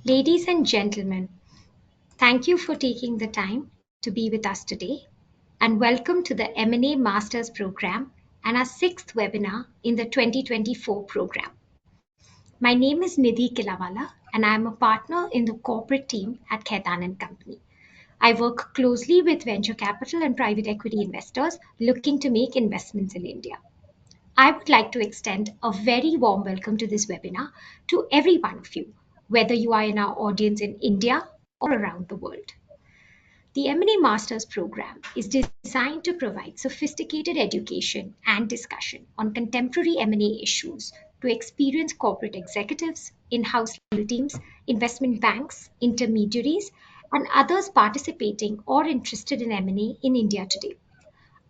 Ladies and gentlemen, thank you for taking the time to be with us today, and welcome to the M&A Masters Program and our sixth webinar in the 2024 program. My name is Nidhi Kilawala, and I am a partner in the corporate team at Khaitan & Company. I work closely with venture capital and private equity investors looking to make investments in India. I would like to extend a very warm welcome to this webinar to every one of you, whether you are in our audience in India or around the world. The M&A Masters program is designed to provide sophisticated education and discussion on contemporary M&A issues to experienced corporate executives, in-house legal teams, investment banks, intermediaries, and others participating or interested in M&A in India today.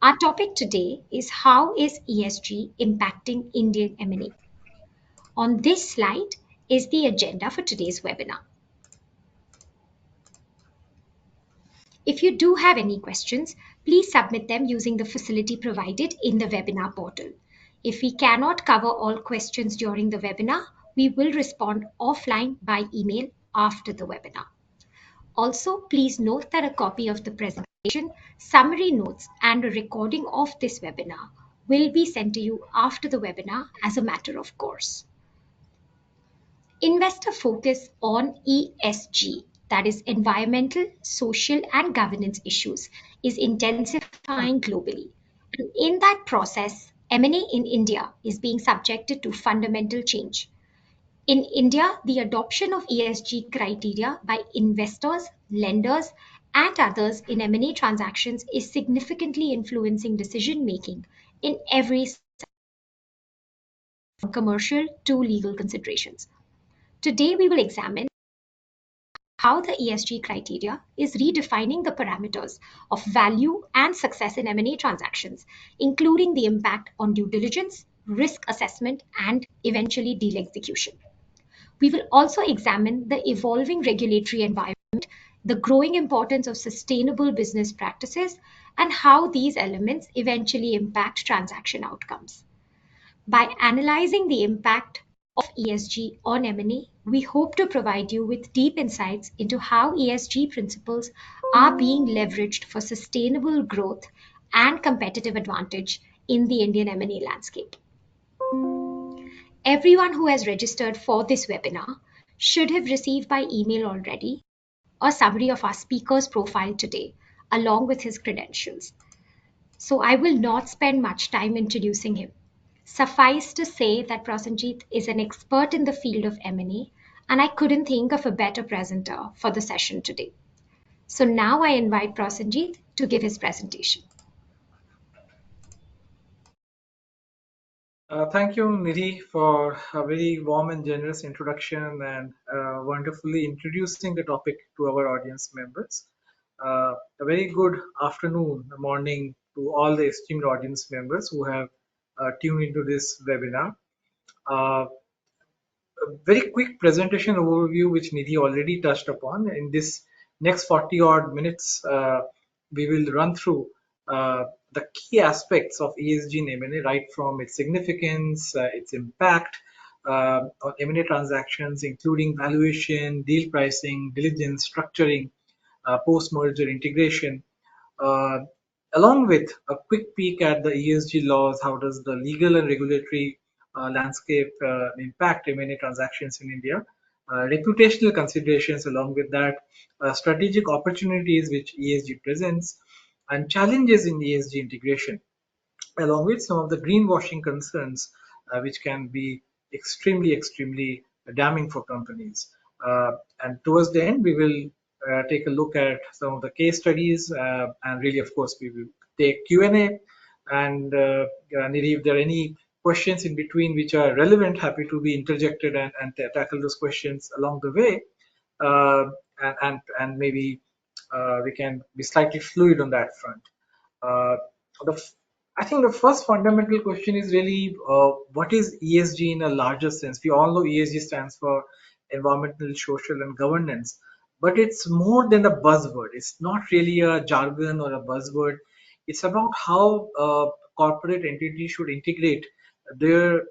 Our topic today is how is ESG impacting Indian M&A? On this slide is the agenda for today's webinar. If you do have any questions, please submit them using the facility provided in the webinar portal. If we cannot cover all questions during the webinar, we will respond offline by email after the webinar. Also, please note that a copy of the presentation, summary notes, and a recording of this webinar will be sent to you after the webinar as a matter of course. Investor focus on ESG, that is environmental, social, and governance issues, is intensifying globally. And in that process, M&A in India is being subjected to fundamental change. In India, the adoption of ESG criteria by investors, lenders, and others in M&A transactions is significantly influencing decision making in every sector, from commercial to legal considerations. Today, we will examine how the ESG criteria is redefining the parameters of value and success in M&A transactions, including the impact on due diligence, risk assessment, and eventually deal execution. We will also examine the evolving regulatory environment, the growing importance of sustainable business practices, and how these elements eventually impact transaction outcomes. By analyzing the impact of ESG on M&A, we hope to provide you with deep insights into how ESG principles are being leveraged for sustainable growth and competitive advantage in the Indian M&A landscape. Everyone who has registered for this webinar should have received by email already a summary of our speaker's profile today, along with his credentials. So I will not spend much time introducing him. Suffice to say that Prasenjit is an expert in the field of M&A, and I couldn't think of a better presenter for the session today. So now I invite Prasenjit to give his presentation. Thank you, Nidhi, for a very warm and generous introduction and wonderfully introducing the topic to our audience members. A very good afternoon, morning to all the esteemed audience members who have tuned into this webinar. A very quick presentation overview, which Nidhi already touched upon. In this next 40 odd minutes, we will run through the key aspects of ESG in M&A, right from its significance, its impact on M&A transactions, including valuation, deal pricing, diligence, structuring, post-merger integration, uh, along with a quick peek at the ESG laws. How does the legal and regulatory landscape impact M&A transactions in India? Reputational considerations along with that, strategic opportunities which ESG presents, and challenges in ESG integration, along with some of the greenwashing concerns which can be extremely damning for companies. And towards the end, we will take a look at some of the case studies, and really, of course, we will take Q&A. And Nidhi, if there are any questions in between which are relevant, happy to be interjected and tackle those questions along the way. And maybe we can be slightly fluid on that front. Uh, the I think the first fundamental question is really what is ESG in a larger sense? We all know ESG stands for environmental, social, and governance, but it's more than a buzzword. It's not really a jargon or a buzzword. It's about how corporate entities should integrate their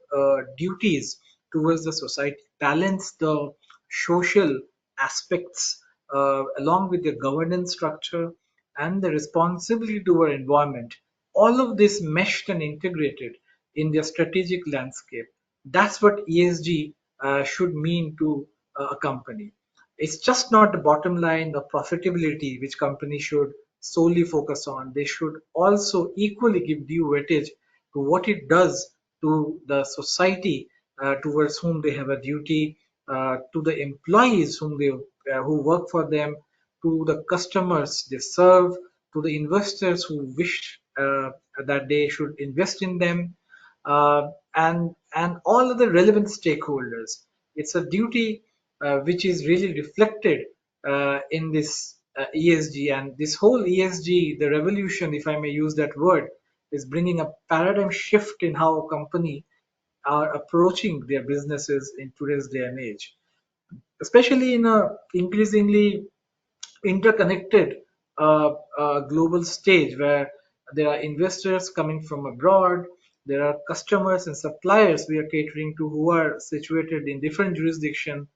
duties towards the society, balance the social aspects, along with the governance structure and the responsibility to our environment, all of this meshed and integrated in their strategic landscape. That's what ESG should mean to a company. It's just not the bottom line, the profitability, which companies should solely focus on. They should also equally give due weightage to what it does to the society towards whom they have a duty, to the employees who work for them, to the customers they serve, to the investors who wish that they should invest in them, and all of the relevant stakeholders. It's a duty which is really reflected in this ESG, and this whole ESG, the revolution, if I may use that word, is bringing a paradigm shift in how a company are approaching their businesses in today's day and age, especially in a increasingly interconnected global stage where there are investors coming from abroad, there are customers and suppliers we are catering to who are situated in different jurisdictions,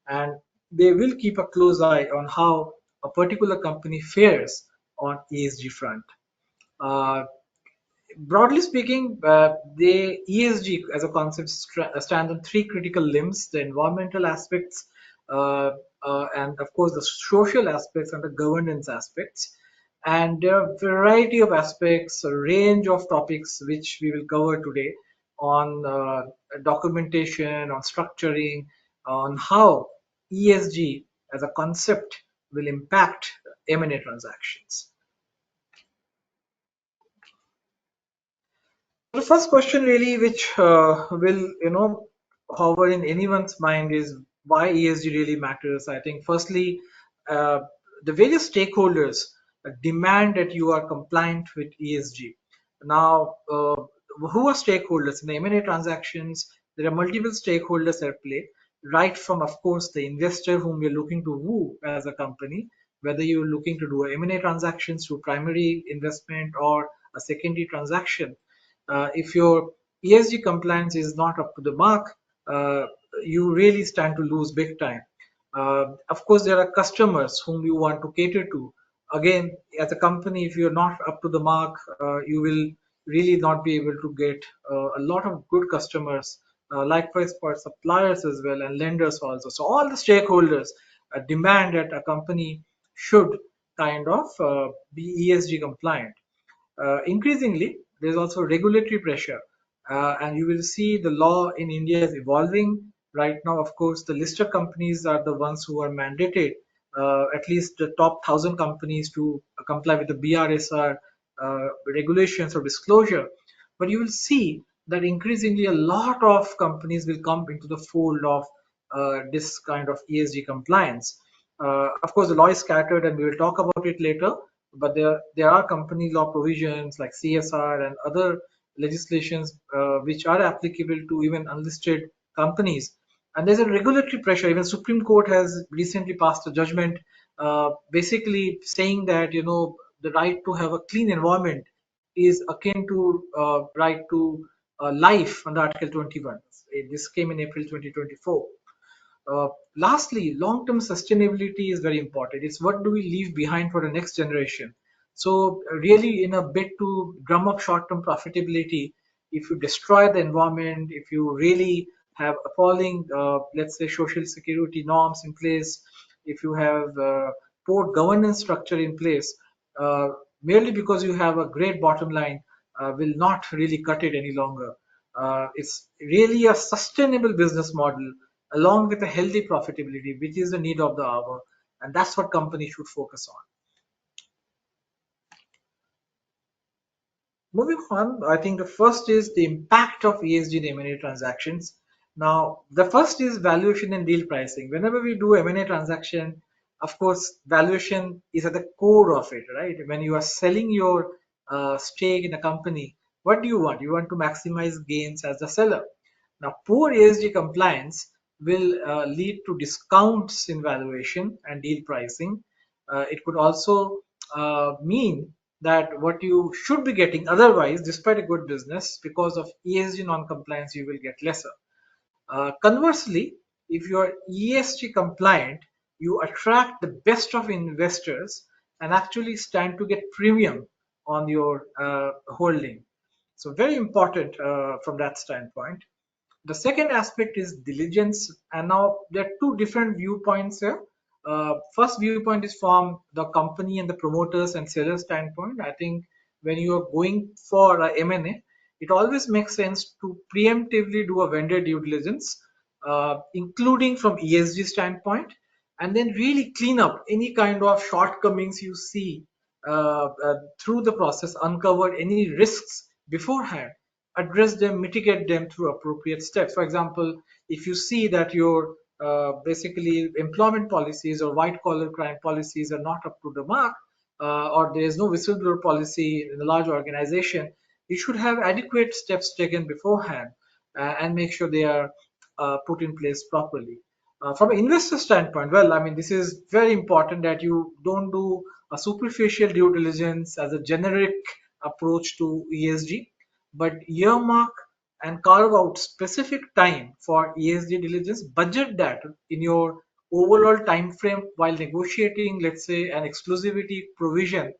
and they will keep a close eye on how a particular company fares on ESG front. Uh, Broadly speaking, the ESG as a concept stands on three critical limbs: the environmental aspects, uh, and of course the social aspects and the governance aspects. And there are a variety of aspects, a range of topics which we will cover today on documentation, on structuring, on how ESG as a concept will impact M&A transactions. The first question really which will hover in anyone's mind is why ESG really matters. I think firstly, uh, the various stakeholders demand that you are compliant with ESG. Now, who are stakeholders in the M&A transactions? There are multiple stakeholders at play, right from, of course, the investor whom you're looking to woo as a company, whether you're looking to do a M&A transactions through primary investment or a secondary transaction. If your ESG compliance is not up to the mark, uh, you really stand to lose big time. Of course, there are customers whom you want to cater to. Again, as a company, if you're not up to the mark, you will really not be able to get a lot of good customers. Likewise for suppliers as well and lenders also. So all the stakeholders demand that a company should kind of be ESG compliant. Increasingly, there's also regulatory pressure, and you will see the law in India is evolving. Right now, of course, the listed companies are the ones who are mandated, at least the top 1,000 companies, to comply with the BRSR regulations or disclosure. But you will see that increasingly a lot of companies will come into the fold of this kind of ESG compliance. Of course, the law is scattered, and we will talk about it later. But there are company law provisions like CSR and other legislations which are applicable to even unlisted companies. And there's a regulatory pressure. Even Supreme Court has recently passed a judgment, basically saying that the right to have a clean environment is akin to right to life under Article 21. This came in April 2024. Uh, Lastly, long-term sustainability is very important. It's what do we leave behind for the next generation. So, really, in a bid to drum up short-term profitability, if you destroy the environment, if you really have appalling, let's say, social security norms in place, if you have poor governance structure in place, uh, merely because you have a great bottom line, will not really cut it any longer. It's really a sustainable business model along with a healthy profitability, which is the need of the hour, and that's what companies should focus on. Moving on, I think the first is the impact of ESG in M&A transactions. Now, the first is valuation and deal pricing. Whenever we do M&A transaction, of course, valuation is at the core of it, right? When you are selling your stake in a company, what do you want? You want to maximize gains as a seller. Now, poor ESG compliance will lead to discounts in valuation and deal pricing. It could also mean that what you should be getting otherwise, despite a good business, because of ESG non-compliance, you will get lesser. Conversely, if you are ESG compliant, you attract the best of investors and actually stand to get premium on your holding. So very important from that standpoint. The second aspect is diligence, and now there are two different viewpoints here. First viewpoint is from the company and the promoters and sellers standpoint. I think when you are going for a M&A, it always makes sense to preemptively do a vendor due diligence, including from ESG standpoint, and then really clean up any kind of shortcomings you see through the process, uncover any risks beforehand, address them, mitigate them through appropriate steps. For example, if you see that your basically employment policies or white collar crime policies are not up to the mark, or there is no whistleblower policy in a large organization, you should have adequate steps taken beforehand and make sure they are put in place properly. From an investor standpoint, well, I mean, this is very important that you don't do a superficial due diligence as a generic approach to ESG, but earmark and carve out specific time for ESG diligence. Budget that in your overall time frame while negotiating, let's say, an exclusivity provision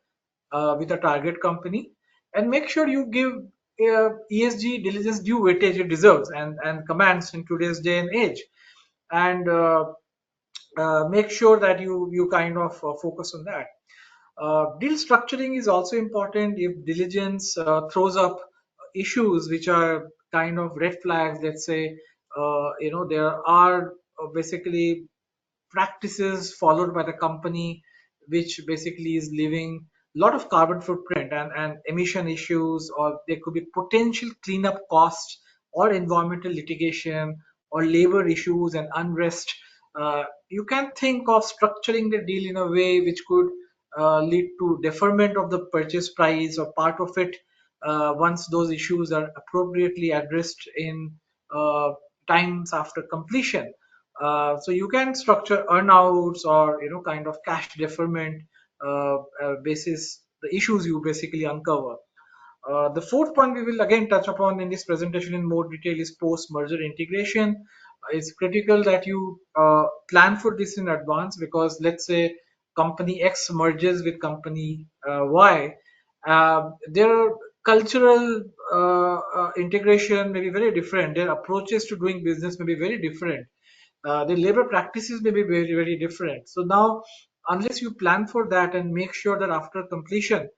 with a target company, and make sure you give ESG diligence due weightage it deserves and commands in today's day and age. And make sure that you kind of focus on that. Deal structuring is also important. If diligence throws up issues which are kind of red flags, let's say, there are basically practices followed by the company which basically is leaving a lot of carbon footprint and emission issues, or there could be potential cleanup costs or environmental litigation or labor issues and unrest. You can think of structuring the deal in a way which could lead to deferment of the purchase price or part of it once those issues are appropriately addressed in uh, times after completion. So you can structure earnouts or kind of cash deferment basis the issues you basically uncover. The fourth point we will again touch upon in this presentation in more detail is post-merger integration. It's critical that you plan for this in advance, because let's say company X merges with company Y. Their cultural integration may be very different. Their approaches to doing business may be very different. The labor practices may be very, very different. So now, unless you plan for that and make sure that after completion,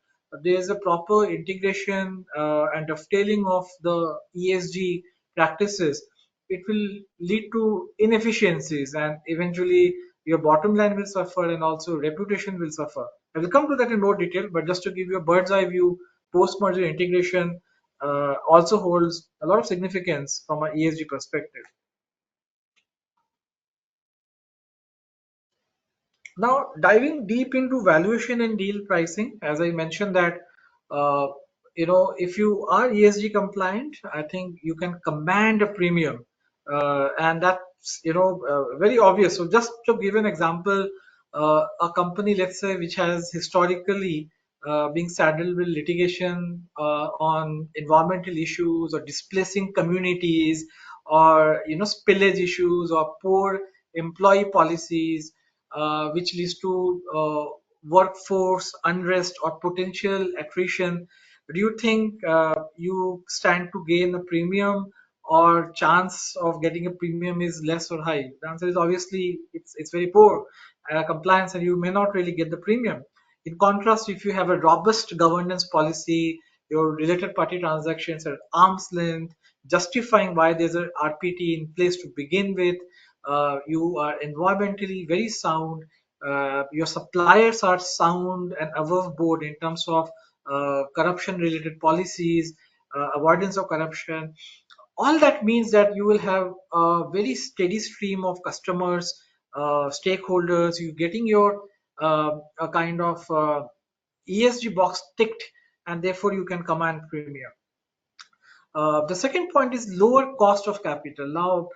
there is a proper integration and dovetailing of the ESG practices, it will lead to inefficiencies, and eventually your bottom line will suffer and also reputation will suffer. I will come to that in more detail, but just to give you a bird's eye view, post-merger integration also holds a lot of significance from an ESG perspective. Now, diving deep into valuation and deal pricing, as I mentioned that, uh, if you are ESG compliant, I think you can command a premium, and that's very obvious. So, just to give an example, a company, let's say, which has historically being saddled with litigation on environmental issues or displacing communities, or spillage issues or poor employee policies, which leads to workforce unrest or potential attrition. Do you think you stand to gain a premium, or chance of getting a premium is less or high? The answer is obviously it's very poor compliance, and you may not really get the premium. In contrast, if you have a robust governance policy, your related party transactions are at arm's length, justifying why there's a RPT in place to begin with, you are environmentally very sound, your suppliers are sound and above board in terms of corruption related policies, avoidance of corruption. All that means that you will have a very steady stream of customers, stakeholders, you getting your a kind of ESG box ticked, and therefore you can command premium. The second point is lower cost of capital. Now,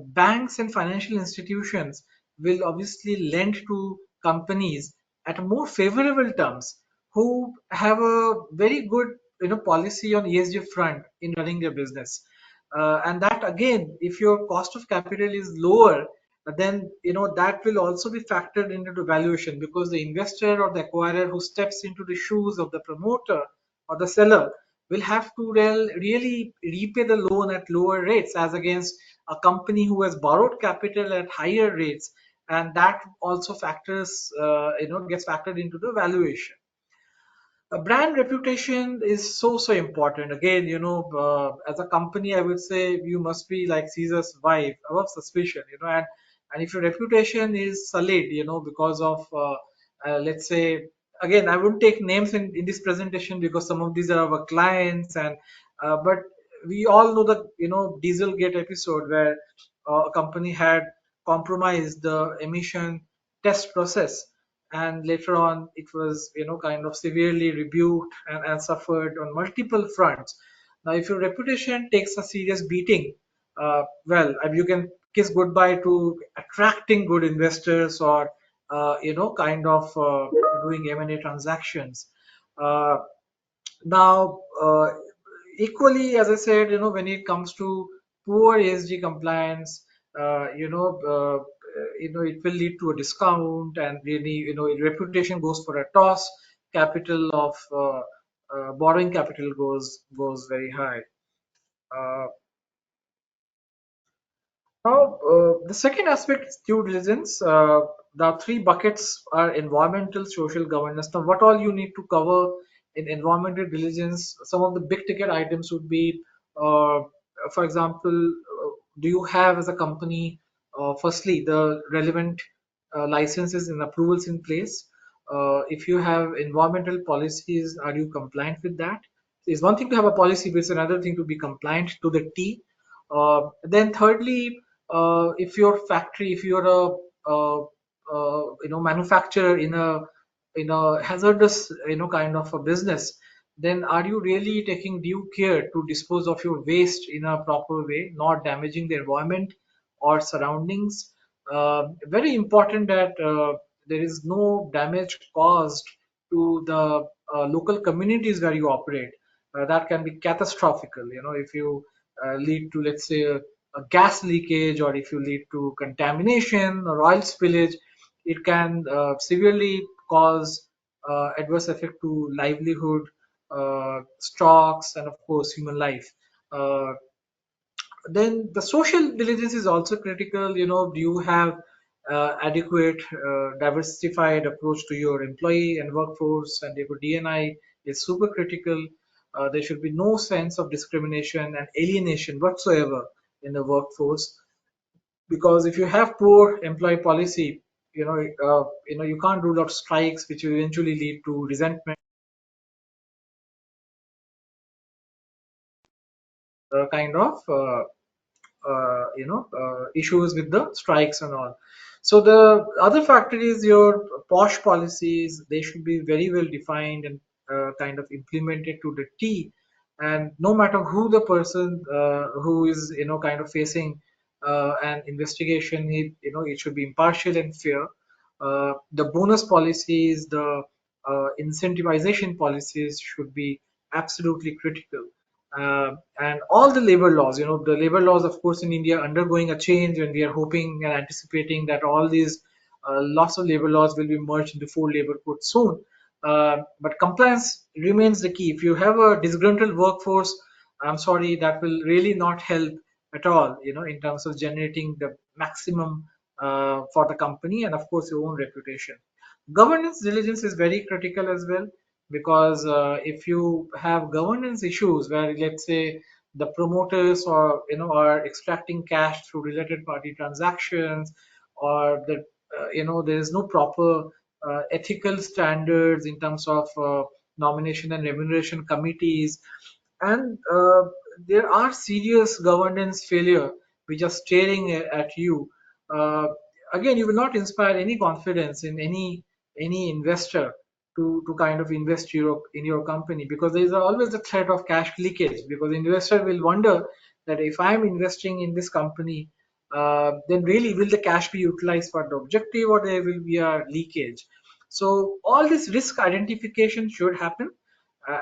banks and financial institutions will obviously lend to companies at more favorable terms who have a very good policy on ESG front in running their business. And that again, if your cost of capital is lower, then that will also be factored into the valuation, because the investor or the acquirer who steps into the shoes of the promoter or the seller will have to really repay the loan at lower rates as against a company who has borrowed capital at higher rates, and that also factors gets factored into the valuation. A brand reputation is so important. Again, as a company, I would say you must be like Caesar's wife, above suspicion, and if your reputation is sullied, because of let's say, again, I wouldn't take names in this presentation because some of these are our clients, and but we all know the Dieselgate episode where a company had compromised the emission test process, and later on it was kind of severely rebuked and suffered on multiple fronts. Now if your reputation takes a serious beating, well, you can kiss goodbye to attracting good investors, or kind of doing M&A transactions. uh, Now, equally, as I said, when it comes to poor ESG compliance, it will lead to a discount, and really, reputation goes for a toss. Capital of borrowing capital goes very high. Uh, Now, the second aspect is due diligence. The three buckets are environmental, social, governance. Now, what all you need to cover in environmental diligence? Some of the big ticket items would be, uh, for example, do you have as a company, firstly, the relevant licenses and approvals in place? If you have environmental policies, are you compliant with that? It's one thing to have a policy, but it's another thing to be compliant to the T. Then thirdly, if your factory, if you're manufacturer in a hazardous kind of a business, then are you really taking due care to dispose of your waste in a proper way, not damaging the environment or surroundings? Very important that there is no damage caused to the local communities where you operate. That can be catastrophical. If you lead to, let's say, a gas leakage, or if you lead to contamination or oil spillage, it can severely cause adverse effect to livelihood, stocks, and of course human life. Uh, then the social diligence is also critical. Do you have adequate diversified approach to your employee and workforce, and your DNI is super critical. There should be no sense of discrimination and alienation whatsoever in the workforce, because if you have poor employee policy, you can't rule out strikes, which will eventually lead to resentment, kind of issues with the strikes and all. So the other factor is your posh policies. They should be very well defined and kind of implemented to the T. And no matter who the person who is kind of facing an investigation, it should be impartial and fair. The bonus policies, the incentivization policies should be absolutely critical. And all the labor laws, the labor laws, of course, in India undergoing a change, and we are hoping and anticipating that all these lots of labor laws will be merged into four labor codes soon. But compliance remains the key. If you have a disgruntled workforce, I'm sorry, that will really not help at all, in terms of generating the maximum for the company and, of course, your own reputation. Governance diligence is very critical as well, because if you have governance issues where, let's say, the promoters or are extracting cash through related party transactions, or that there is no proper ethical standards in terms of nomination and remuneration committees, and there are serious governance failure which are staring at you. uh, Again, you will not inspire any confidence in any investor to kind of invest in your company, because there is always the threat of cash leakage, because the investor will wonder that if I'm investing in this company, then really will the cash be utilized for the objective, or there will be a leakage. So all this risk identification should happen.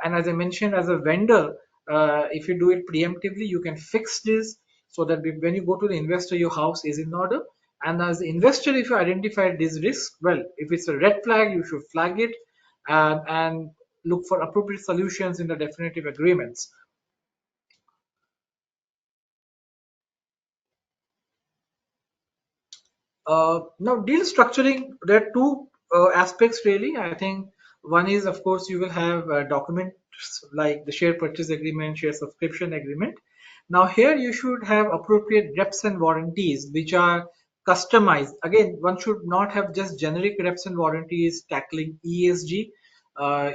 And as I mentioned, as a vendor, if you do it preemptively, you can fix this so that when you go to the investor, your house is in order. And as an investor, if you identify this risk, well, if it's a red flag, you should flag it and look for appropriate solutions in the definitive agreements. Now, deal structuring, there are two aspects really. I think one is, of course, you will have documents like the share purchase agreement, share subscription agreement. Now, here you should have appropriate reps and warranties which are customized. Again, one should not have just generic reps and warranties tackling ESG.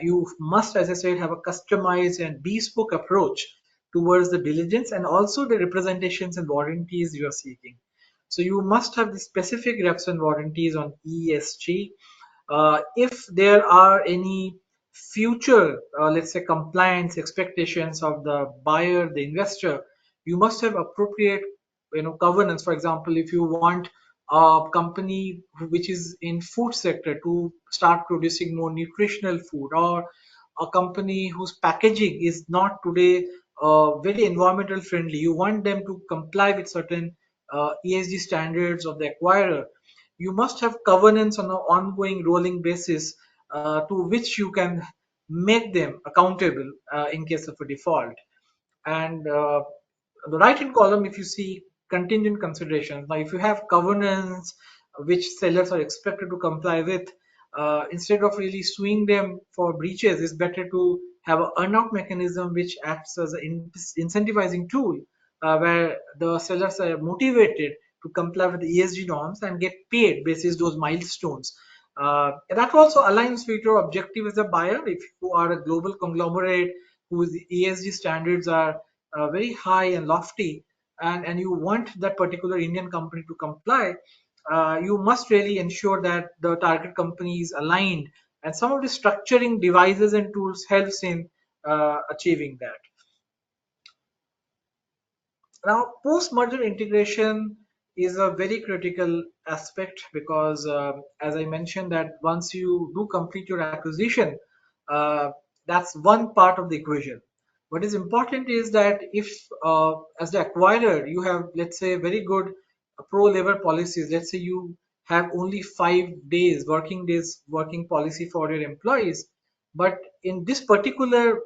You must, as I said, have a customized and bespoke approach towards the diligence and also the representations and warranties you are seeking. So you must have the specific reps and warranties on ESG. If there are any future, let's say, compliance expectations of the buyer, the investor, you must have appropriate, governance. For example, if you want a company which is in food sector to start producing more nutritional food, or a company whose packaging is not today very environmental friendly, you want them to comply with certain ESG standards of the acquirer, you must have governance on an ongoing rolling basis to which you can make them accountable in case of a default. And the right hand column, if you see contingent considerations, now if you have governance which sellers are expected to comply with, instead of really suing them for breaches, it's better to have an earn-out mechanism which acts as an incentivizing tool where the sellers are motivated to comply with the ESG norms and get paid basis those milestones. That also aligns with your objective as a buyer. If you are a global conglomerate whose ESG standards are very high and lofty, and you want that particular Indian company to comply, you must really ensure that the target company is aligned. And some of the structuring devices and tools helps in achieving that. Now, post-merger integration is a very critical aspect because, as I mentioned, that once you do complete your acquisition, uh, that's one part of the equation. What is important is that if, as the acquirer, you have, let's say, very good pro-labor policies. Let's say you have only 5 days, working days, working policy for your employees, but in this particular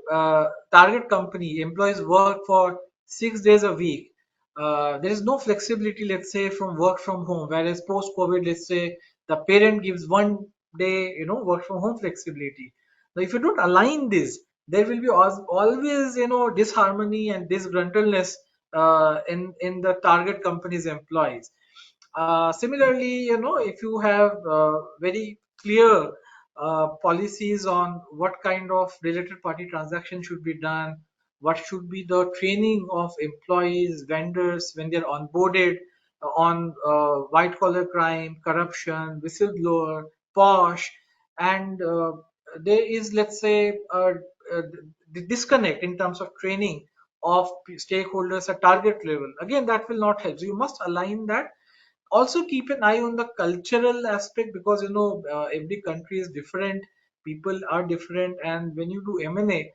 target company, employees work for 6 days a week. There is no flexibility, let's say, from work from home. Whereas post COVID, let's say the parent gives 1 day, work from home flexibility. Now, if you don't align this, there will be always, disharmony and disgruntledness in the target company's employees. Similarly, if you have very clear policies on what kind of related party transaction should be done, what should be the training of employees, vendors when they're onboarded on white collar crime, corruption, whistleblower, posh, and there is, let's say, the disconnect in terms of training of stakeholders at target level. Again, that will not help. So you must align that. Also keep an eye on the cultural aspect because every country is different, people are different, and when you do M&A,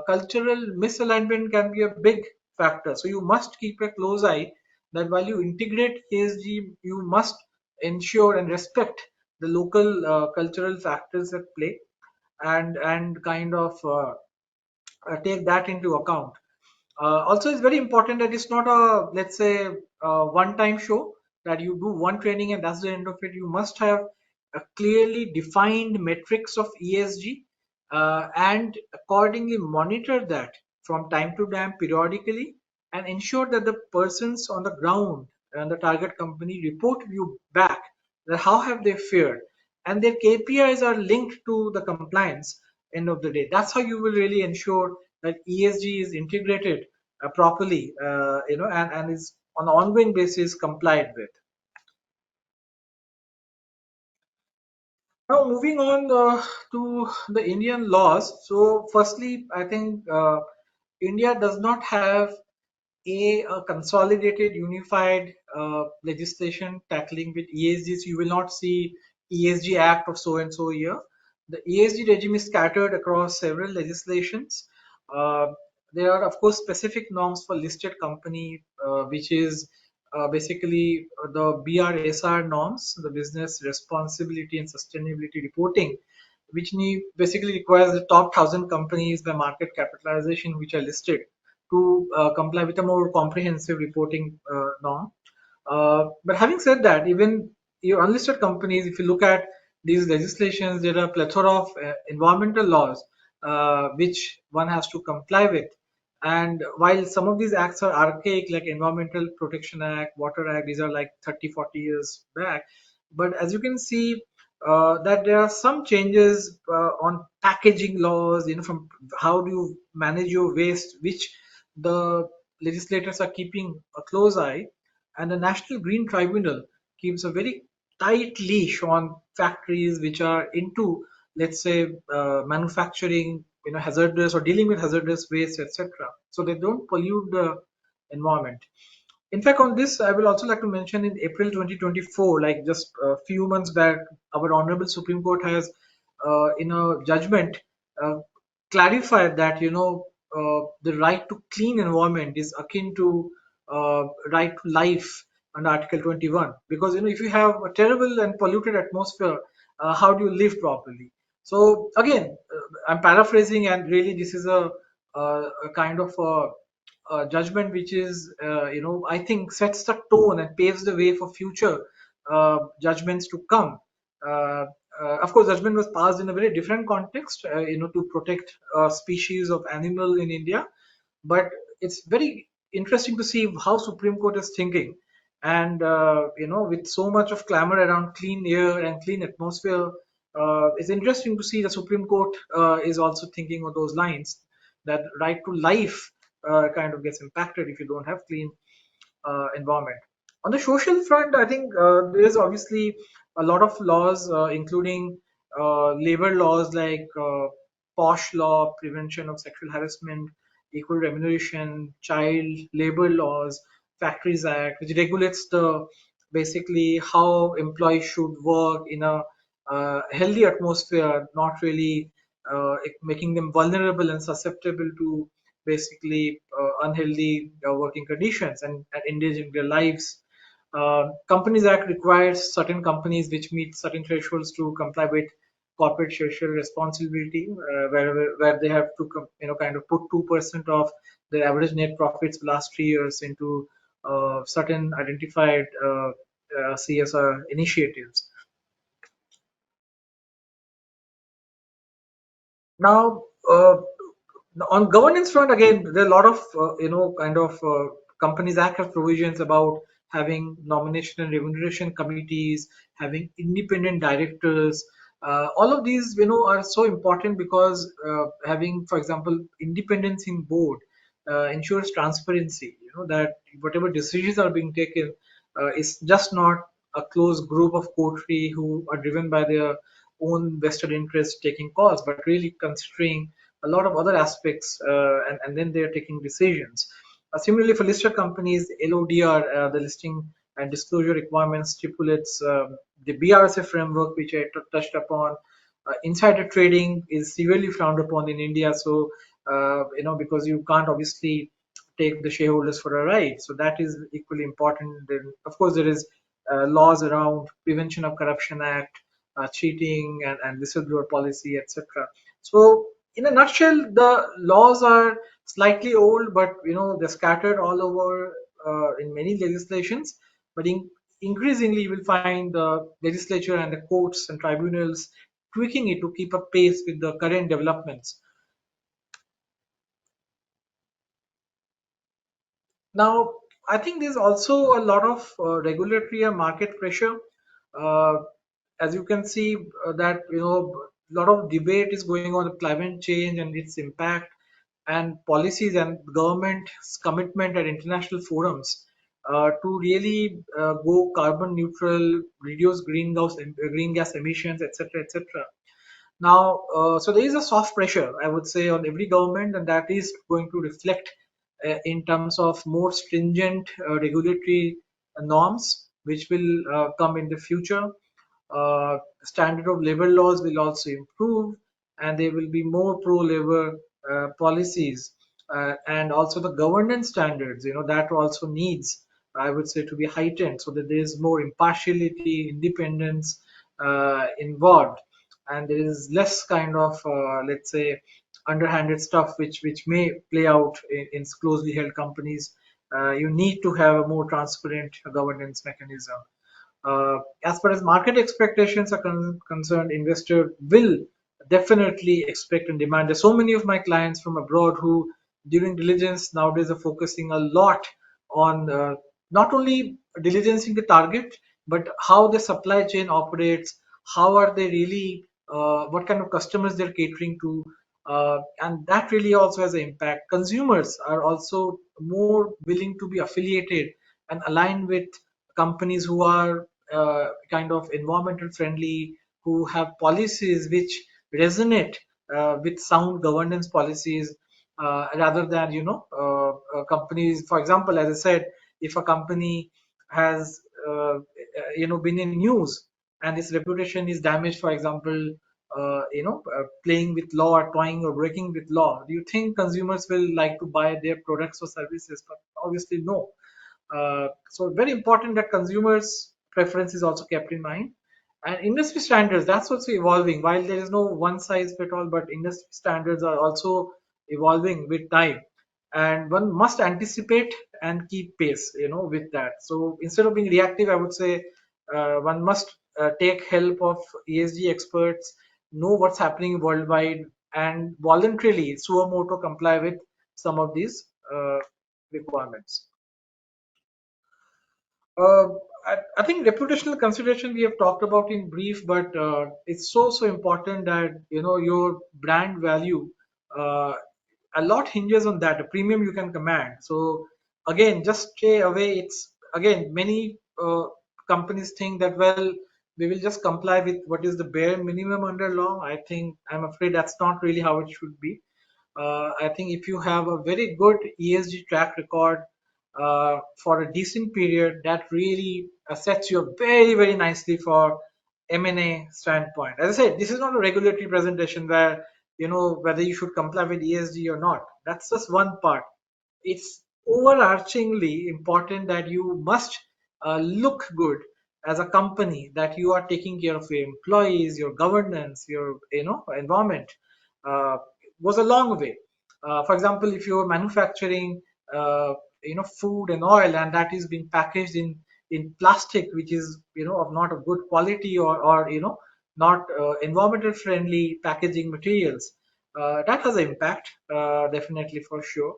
cultural misalignment can be a big factor. So you must keep a close eye that while you integrate ESG, you must ensure and respect the local cultural factors at play, and kind of take that into account. Also, it's very important that it's not a, let's say, one-time show that you do one training and that's the end of it. You must have a clearly defined metrics of ESG and accordingly monitor that from time to time periodically and ensure that the persons on the ground and the target company report you back that how have they fared, and their KPIs are linked to the compliance end of the day. That's how you will really ensure that ESG is integrated properly, and is on an ongoing basis complied with. Now, moving on to the Indian laws. So, firstly, I think India does not have a consolidated, unified legislation tackling with ESGs. You will not see ESG Act of so and so year. The ESG regime is scattered across several legislations. Uh, there are, of course, specific norms for listed company, which is basically the BRSR norms, the business responsibility and sustainability reporting, which basically requires the top 1,000 companies by market capitalization which are listed to comply with a more comprehensive reporting norm. But having said that, even your unlisted companies, if you look at these legislations, there are a plethora of environmental laws which one has to comply with. And while some of these acts are archaic, like Environmental Protection Act, Water Act, these are like 30, 40 years back. But as you can see, that there are some changes on packaging laws, from how do you manage your waste, which the legislators are keeping a close eye, and the National Green Tribunal keeps a very tight leash on factories which are into, let's say, manufacturing, hazardous or dealing with hazardous waste, etc. So they don't pollute the environment. In fact, on this, I will also like to mention in April 2024, like just a few months back, our Honorable Supreme Court has, in a judgment, uh, clarified that the right to clean environment is akin to right to life under Article 21. Because if you have a terrible and polluted atmosphere, how do you live properly? So again, I'm paraphrasing, and really this is a kind of judgment which is, I think sets the tone and paves the way for future judgments to come. Uh, of course, judgment was passed in a very different context, to protect a species of animal in India. But it's very interesting to see how Supreme Court is thinking. And, with so much of clamor around clean air and clean atmosphere, it's interesting to see the Supreme Court is also thinking on those lines, that right to life kind of gets impacted if you don't have clean environment. On the social front, I think there is obviously a lot of laws, including labor laws like POSH law, prevention of sexual harassment, equal remuneration, child labor laws, Factories Act, which regulates the basically how employees should work in a healthy atmosphere, not really making them vulnerable and susceptible to basically unhealthy working conditions and endangering their lives. Companies Act requires certain companies which meet certain thresholds to comply with corporate social responsibility, where they have to kind of put 2% of their average net profits the last 3 years into certain identified CSR initiatives. Now, on governance front, again, there are a lot of kind of Companies Act have provisions about having nomination and remuneration committees, having independent directors. All of these, are so important because having, for example, independence in board ensures transparency. That whatever decisions are being taken is just not a close group of coterie who are driven by their own vested interest taking calls, but really considering a lot of other aspects, and then they're taking decisions. Similarly, for listed companies, LODR, the listing and disclosure requirements stipulates the BRSA framework, which I touched upon. Insider trading is severely frowned upon in India, so because you can't obviously take the shareholders for a ride, so that is equally important. Then, of course, there is laws around Prevention of Corruption Act, cheating and whistleblower policy, etc. So, in a nutshell, the laws are slightly old, but they're scattered all over in many legislations. But increasingly, you will find the legislature and the courts and tribunals tweaking it to keep up pace with the current developments. Now, I think there's also a lot of regulatory and market pressure. Uh, as you can see, that a lot of debate is going on climate change and its impact, and policies and government's commitment at international forums to really go carbon neutral, reduce green gas emissions, etc., etc. Now, so there is a soft pressure, I would say, on every government, and that is going to reflect in terms of more stringent regulatory norms, which will come in the future. Standard of labor laws will also improve, and there will be more pro-labor policies, and also the governance standards. That also needs I would say, to be heightened so that there is more impartiality, independence involved, and there is less kind of, let's say, underhanded stuff which may play out in closely held companies. You need to have a more transparent governance mechanism. As far as market expectations are concerned, investor will definitely expect and demand. There's so many of my clients from abroad who, during diligence nowadays, are focusing a lot on not only diligencing the target, but how the supply chain operates, how are they really, what kind of customers they're catering to, and that really also has an impact. Consumers are also more willing to be affiliated and aligned with companies who are kind of environmental friendly, who have policies which resonate with sound governance policies, rather than companies. For example, as I said, if a company has been in news and its reputation is damaged, for example, playing with law or toying or breaking with law, do you think consumers will like to buy their products or services? But obviously no. So very important that consumers' preference is also kept in mind. And industry standards, that's also evolving. While there is no one size fit all, but industry standards are also evolving with time. And one must anticipate and keep pace, with that. So instead of being reactive, I would say one must take help of ESG experts, know what's happening worldwide, and voluntarily, suo moto, comply with some of these requirements. Uh, I think reputational consideration we have talked about in brief, but it's so important that your brand value, uh, a lot hinges on that, the premium you can command. So again, just stay away. It's again, many companies think that, well, we will just comply with what is the bare minimum under law. I'm afraid that's not really how it should be. I think if you have a very good ESG track record for a decent period, that really sets you up very, very nicely for M&A standpoint. As I said, this is not a regulatory presentation where whether you should comply with ESG or not. That's just one part. It's overarchingly important that you must look good as a company, that you are taking care of your employees, your governance, your environment. Goes a long way. For example, if you're manufacturing food and oil, and that is being packaged in plastic which is of not a good quality, or not environmental friendly packaging materials, that has an impact, definitely, for sure.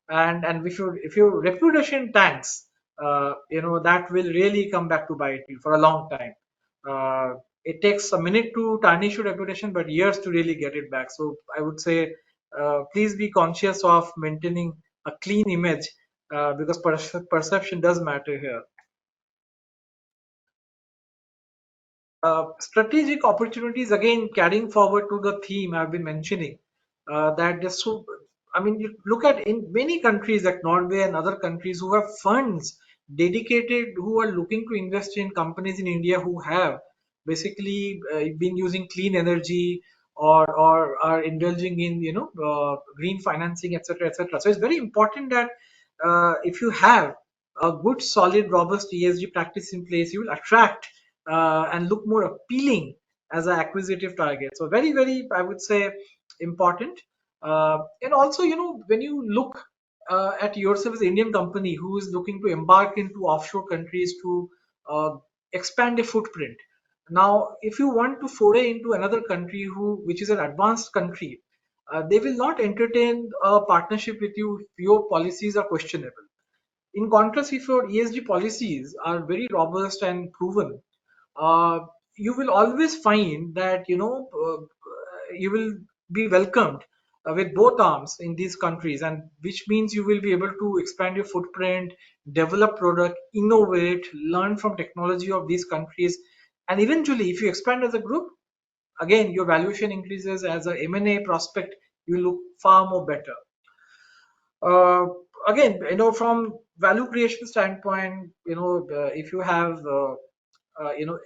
And if your reputation tanks, that will really come back to bite you for a long time. It takes a minute to tarnish your reputation, but years to really get it back. So I would say, please be conscious of maintaining a clean image, because perception does matter here. Strategic opportunities, again, carrying forward to the theme I've been mentioning, that there's so, I mean, you look at in many countries like Norway and other countries who have funds dedicated, who are looking to invest in companies in India who have basically been using clean energy, or are indulging in green financing, etc., etc. So it's very important that if you have a good, solid, robust ESG practice in place, you will attract and look more appealing as an acquisitive target. So very, very, I would say, important. And also, when you look at yourself as an Indian company who is looking to embark into offshore countries to uh, expand a footprint. Now, if you want to foray into another country which is an advanced country, they will not entertain a partnership with you if your policies are questionable. In contrast, if your ESG policies are very robust and proven, uh, you will always find that you will be welcomed with both arms in these countries, and which means you will be able to expand your footprint, develop product, innovate, learn from technology of these countries, and eventually, if you expand as a group, again your valuation increases. As a M&A prospect, you look far more better. uh, Again, from value creation standpoint, if you have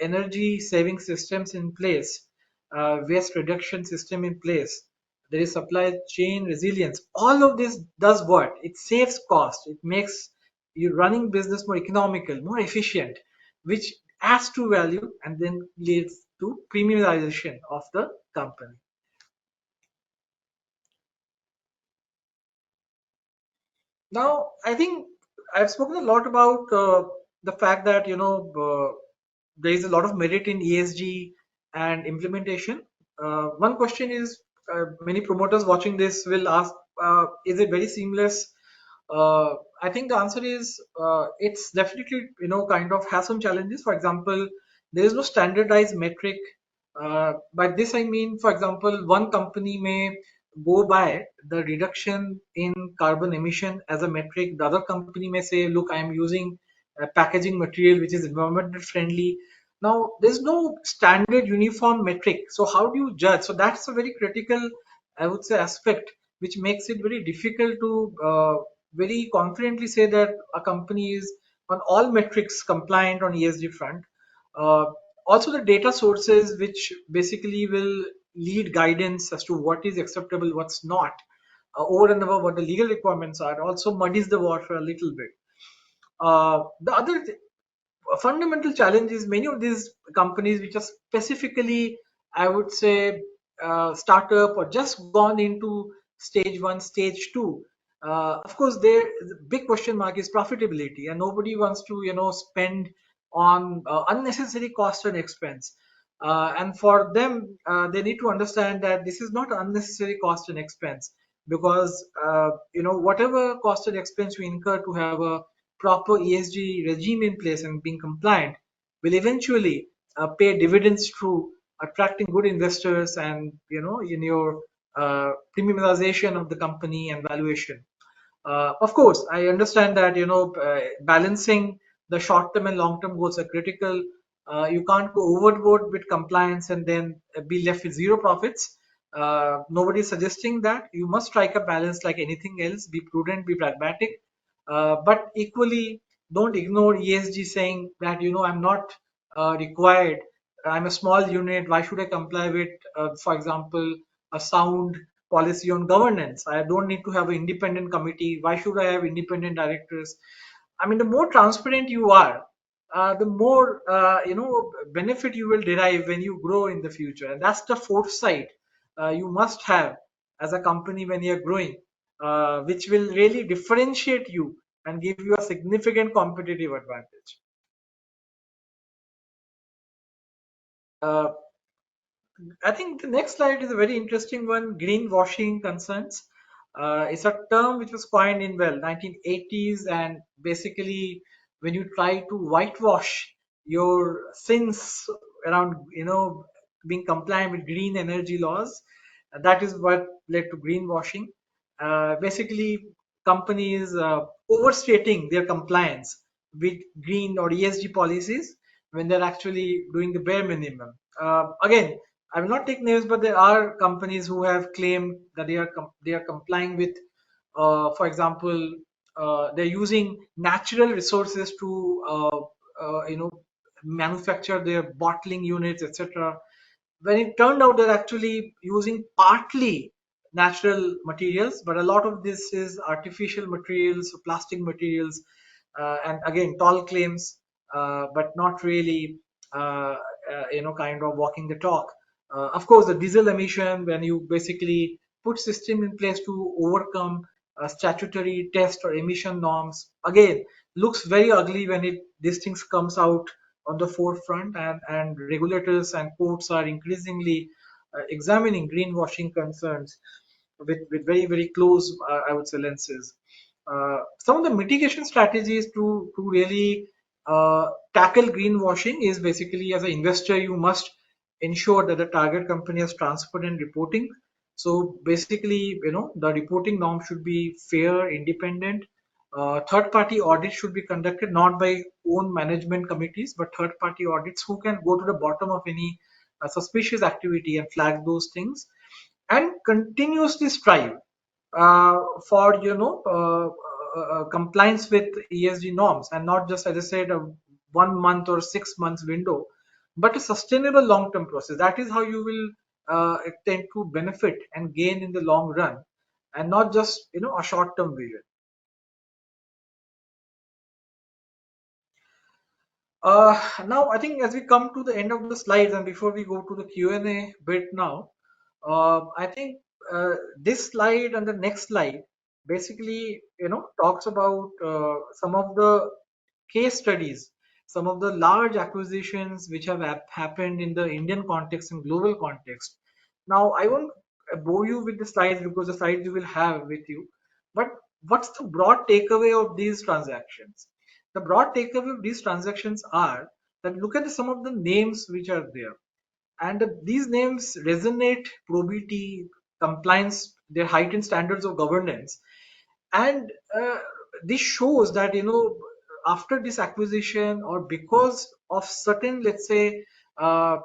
energy saving systems in place, waste reduction system in place, there is supply chain resilience, all of this does what? It saves cost, it makes you're running business more economical, more efficient, which adds to value and then leads to premiumization of the company. Now, I think I've spoken a lot about the fact that there is a lot of merit in ESG and implementation. One question is, many promoters watching this will ask, is it very seamless? I think the answer is it's definitely kind of has some challenges. For example, there is no standardized metric. By this I mean, for example, one company may go by the reduction in carbon emission as a metric. The other company may say, look, I am using packaging material which is environmental friendly. Now, there's no standard uniform metric. So how do you judge? So that's a very critical, I would say, aspect which makes it very difficult to very confidently say that a company is on all metrics compliant on ESG front. Uh, Also, the data sources which basically will lead guidance as to what is acceptable, what's not, over and above what the legal requirements are, also muddies the water a little bit. The other a fundamental challenge is many of these companies which are specifically, I would say, startup or just gone into stage one, stage two. Of course, there the big question mark is profitability, and nobody wants to spend on unnecessary cost and expense. And for them, they need to understand that this is not unnecessary cost and expense, because whatever cost and expense we incur to have a proper ESG regime in place and being compliant will eventually pay dividends through attracting good investors and in your premiumization of the company and valuation. Of course, I understand that balancing the short-term and long-term goals are critical. You can't go overboard with compliance and then be left with zero profits. Nobody is suggesting that. You must strike a balance like anything else. Be prudent, be pragmatic, but equally don't ignore ESG, saying that I'm not required. I'm a small unit. Why should I comply with, for example, a sound policy on governance? I don't need to have an independent committee. Why should I have independent directors? I mean, the more transparent you are, the more benefit you will derive when you grow in the future, and that's the foresight you must have as a company when you're growing, which will really differentiate you and give you a significant competitive advantage. Uh, I think the next slide is a very interesting one. Greenwashing concerns. It's a term which was coined in 1980s, and basically when you try to whitewash your sins around being compliant with green energy laws, that is what led to greenwashing. Basically, companies overstating their compliance with green or ESG policies when they're actually doing the bare minimum. Again, I will not take names, but there are companies who have claimed that they are complying with, for example, they're using natural resources to manufacture their bottling units, etc. When it turned out they're actually using partly natural materials, but a lot of this is artificial materials, plastic materials, and again tall claims, but not really kind of walking the talk. Of course, the diesel emission, when you basically put system in place to overcome statutory test or emission norms, again looks very ugly when it these things comes out on the forefront, and regulators and courts are increasingly examining greenwashing concerns with very very close I would say lenses. Some of the mitigation strategies to really tackle greenwashing is basically, as an investor, you must ensure that the target company has transparent reporting. So basically, the reporting norm should be fair, independent. Third party audits should be conducted not by own management committees, but third party audits who can go to the bottom of any suspicious activity and flag those things, and continuously strive uh, for compliance with ESG norms, and not just, as I said, a 1 month or 6 months window, but a sustainable long-term process. That is how you will tend to benefit and gain in the long run, and not just a short-term vision. Now, I think as we come to the end of the slides and before we go to the Q&A bit now, I think this slide and the next slide basically, talks about some of the case studies, some of the large acquisitions which have happened in the Indian context and global context. Now, I won't bore you with the slides because the slides you will have with you, but what's the broad takeaway of these transactions? The broad takeaway of these transactions are that look at some of the names which are there, and these names resonate probity, compliance, their heightened standards of governance, and this shows that after this acquisition or because of certain, let's say, uh,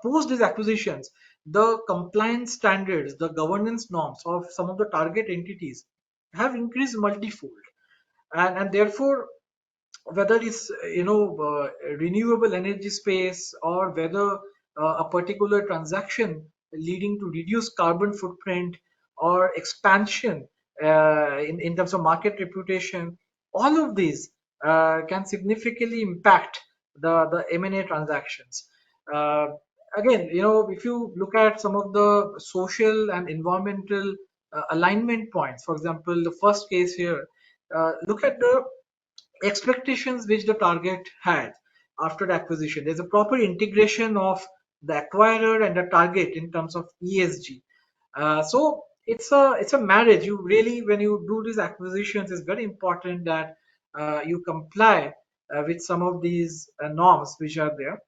post these acquisitions, the compliance standards, the governance norms of some of the target entities have increased multifold, and therefore whether it's renewable energy space or whether a particular transaction leading to reduced carbon footprint or expansion in terms of market reputation, all of these can significantly impact the M&A transactions. uh, Again, if you look at some of the social and environmental alignment points, for example, the first case here, look at the expectations which the target had after the acquisition. There's a proper integration of the acquirer and the target in terms of ESG. So it's a marriage. You really, when you do these acquisitions, it's very important that you comply with some of these norms which are there.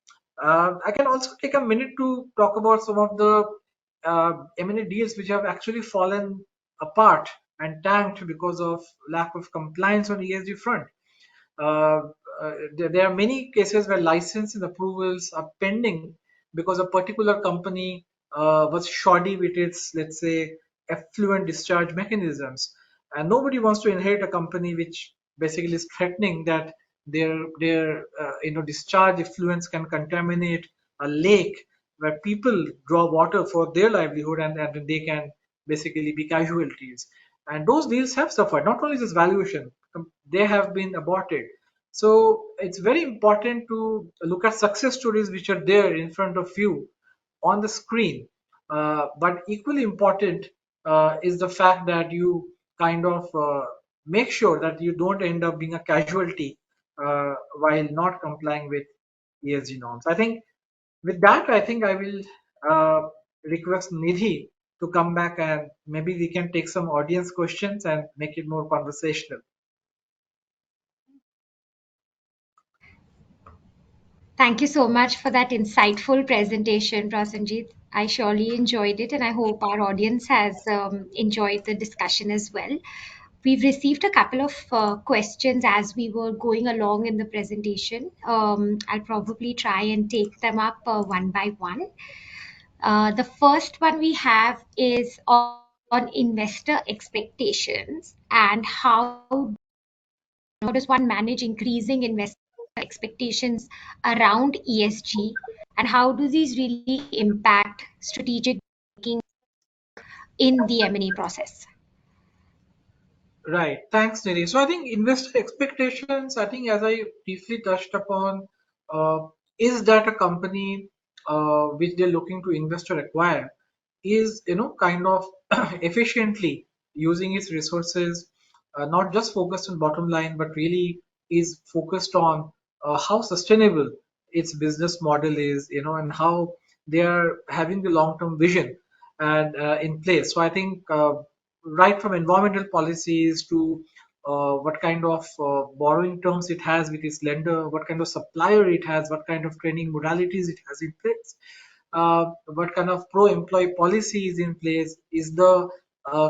I can also take a minute to talk about some of the M&A deals which have actually fallen apart and tanked because of lack of compliance on ESG front. uh, there are many cases where license and approvals are pending because a particular company was shoddy with its, let's say, effluent discharge mechanisms, and nobody wants to inherit a company which basically is threatening that their discharge effluents can contaminate a lake where people draw water for their livelihood, and they can basically be casualties. And those deals have suffered. Not only this valuation, they have been aborted. So it's very important to look at success stories which are there in front of you on the screen. But equally important is the fact that you kind of make sure that you don't end up being a casualty while not complying with ESG norms. I think with that, I think I will uh, request Nidhi to come back, and maybe we can take some audience questions and make it more conversational. Thank you so much for that insightful presentation, Prasanjit. I surely enjoyed it, and I hope our audience has enjoyed the discussion as well. We've received a couple of questions as we were going along in the presentation. I'll probably try and take them up one by one. The first one we have is on investor expectations and how does one manage increasing investor expectations around ESG, and how do these really impact strategic thinking in the M&A process? Right. Thanks, Nidhi. So I think investor expectations, I think as I briefly touched upon, uh, is that a company which they're looking to invest or acquire is, kind of efficiently using its resources, not just focused on bottom line, but really is focused on how sustainable its business model is, and how they are having the long-term vision and in place. So I think right from environmental policies to what kind of borrowing terms it has with its lender, what kind of supplier it has, what kind of training modalities it has in place, what kind of pro-employee policy is in place. Is the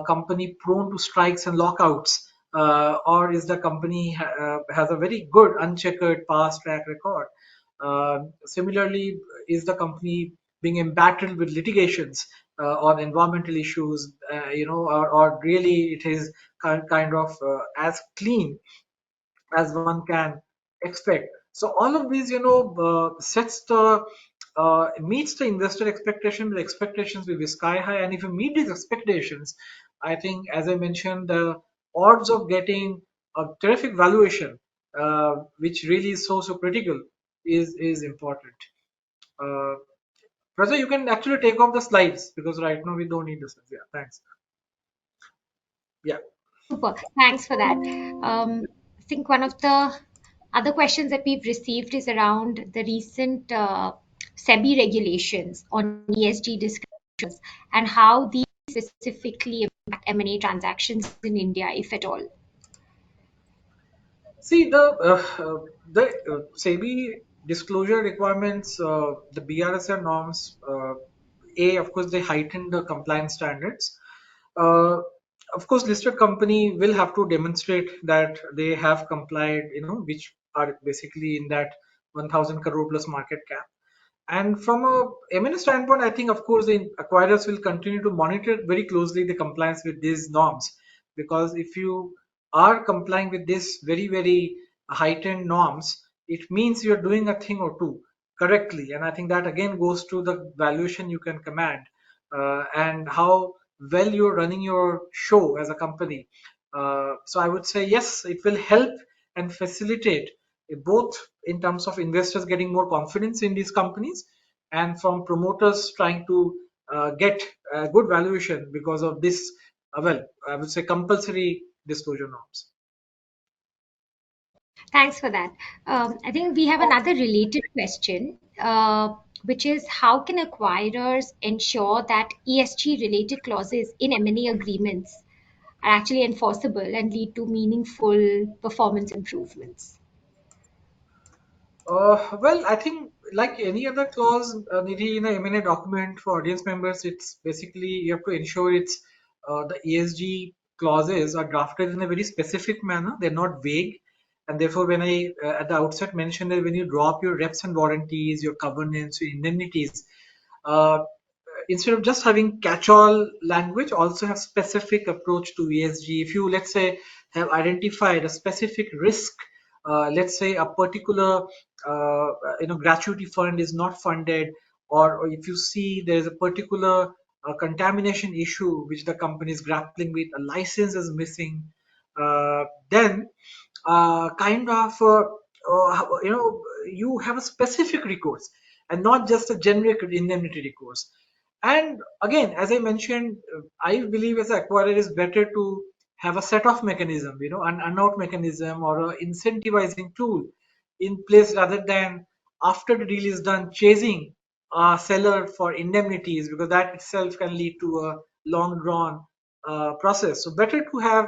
company prone to strikes and lockouts, or is the company has a very good uncheckered past track record? Similarly, is the company being embattled with litigations on environmental issues, or really it is kind of as clean as one can expect. So all of these, sets the meets the investor expectation. The expectations will be sky high, and if you meet these expectations, I think, as I mentioned, the odds of getting a terrific valuation, which really is so critical, is important. Uh, Raja, you can actually take off the slides because right now we don't need the slides. Yeah, thanks. Yeah. Super. Thanks for that. I think one of the other questions that we've received is around the recent SEBI regulations on ESG disclosures and how these specifically impact M&A transactions in India, if at all. See the SEBI disclosure requirements, the BRSR norms. Of course, they heighten the compliance standards. Uh, of course, listed company will have to demonstrate that they have complied, which are basically in that 1,000 crore plus market cap. And from a M&A standpoint, I think, of course, the acquirers will continue to monitor very closely the compliance with these norms, because if you are complying with this very, very heightened norms, it means you're doing a thing or two correctly. And I think that again goes to the valuation you can command, and how well you're running your show as a company. So I would say yes, it will help and facilitate both in terms of investors getting more confidence in these companies, and from promoters trying to get a good valuation because of this, well, I would say compulsory disclosure norms. Thanks for that. I think we have another related question, which is how can acquirers ensure that ESG related clauses in M&A agreements are actually enforceable and lead to meaningful performance improvements? Well, I think like any other clause, Nidhi, in a M&A document for audience members, it's basically you have to ensure it's the ESG clauses are drafted in a very specific manner. They're not vague, and therefore, when I at the outset mentioned that when you drop your reps and warranties, your covenants, your indemnities, uh, instead of just having catch-all language, also have specific approach to ESG. If you, let's say, have identified a specific risk, let's say a particular gratuity fund is not funded, or if you see there is a particular contamination issue which the company is grappling with, a license is missing, then kind of you have a specific recourse and not just a generic indemnity recourse. And again, as I mentioned, I believe as an acquirer it is better to have a set of mechanism, an earn-out mechanism or a incentivizing tool in place, rather than after the deal is done chasing a seller for indemnities, because that itself can lead to a long drawn process. So better to have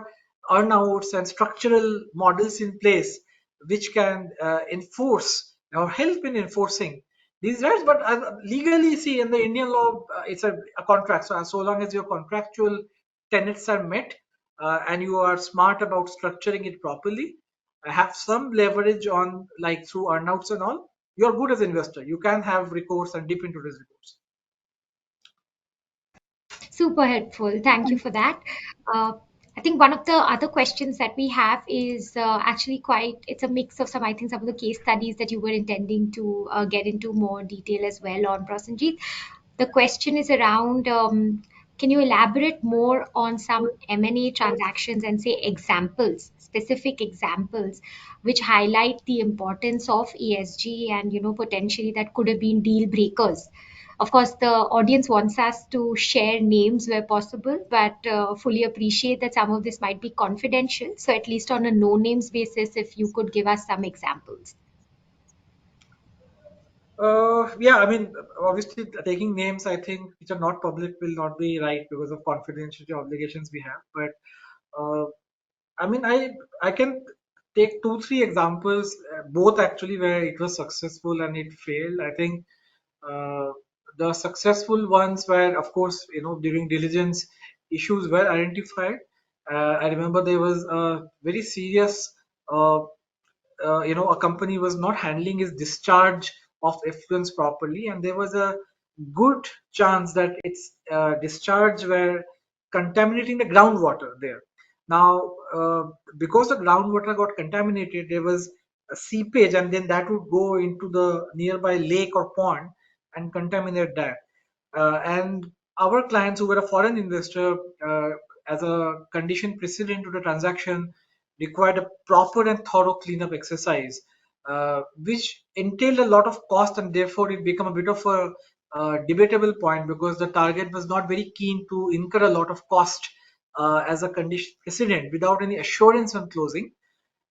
earnouts and structural models in place which can enforce or help in enforcing these rights. But legally, see, in the Indian law, it's a contract. So long as your contractual tenets are met, and you are smart about structuring it properly, have some leverage on, like, through earnouts and all, you're good as investor. You can have recourse and dip into this recourse. Super helpful. Thank you for that. Uh, I think one of the other questions that we have is actually it's a mix of I think some of the case studies that you were intending to get into more detail as well on, Prasenjit. The question is around, can you elaborate more on some M&A transactions and say examples, specific examples, which highlight the importance of ESG and, potentially that could have been deal breakers? Of course, the audience wants us to share names where possible, but fully appreciate that some of this might be confidential. So, at least on a no names basis, if you could give us some examples. Yeah, I mean, obviously, taking names, I think, which are not public will not be right because of confidentiality obligations we have. But uh, I mean, I can take two, three examples, both actually where it was successful and it failed. I think uh, the successful ones were, of course, during diligence, issues were identified. I remember there was a very serious uh, a company was not handling its discharge of effluents properly, and there was a good chance that its discharge were contaminating the groundwater there. Now, because the groundwater got contaminated, there was a seepage, and then that would go into the nearby lake or pond and contaminate that. And our clients, who were a foreign investor, as a condition precedent to the transaction, required a proper and thorough cleanup exercise. which entailed a lot of cost, and therefore it became a bit of a debatable point because the target was not very keen to incur a lot of cost as a condition precedent without any assurance on closing.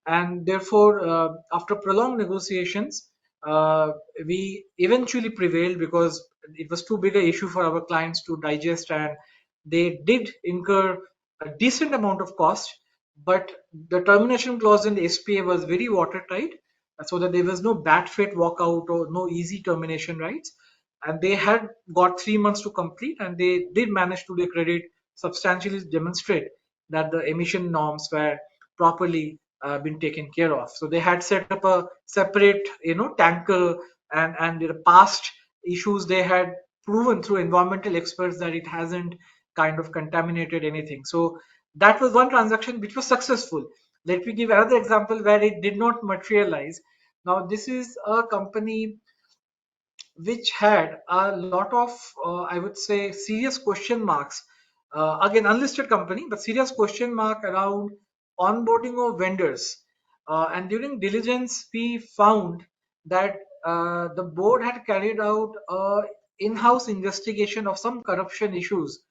And therefore, after prolonged negotiations, uh, we eventually prevailed because it was too big a issue for our clients to digest, and they did incur a decent amount of cost. But the termination clause in the SPA was very watertight, so that there was no bad faith walkout or no easy termination rights. And they had got 3 months to complete, and they did manage to their credit substantially demonstrate that the emission norms were properly been taken care of. So they had set up a separate, tanker, and the past issues they had proven through environmental experts that it hasn't kind of contaminated anything. So that was one transaction which was successful. Let me give another example where it did not materialize. Now this is a company which had a lot of, I would say, serious question marks. Again, unlisted company, but serious question mark around onboarding of vendors. And during diligence, we found that the board had carried out a in-house investigation of some corruption issues,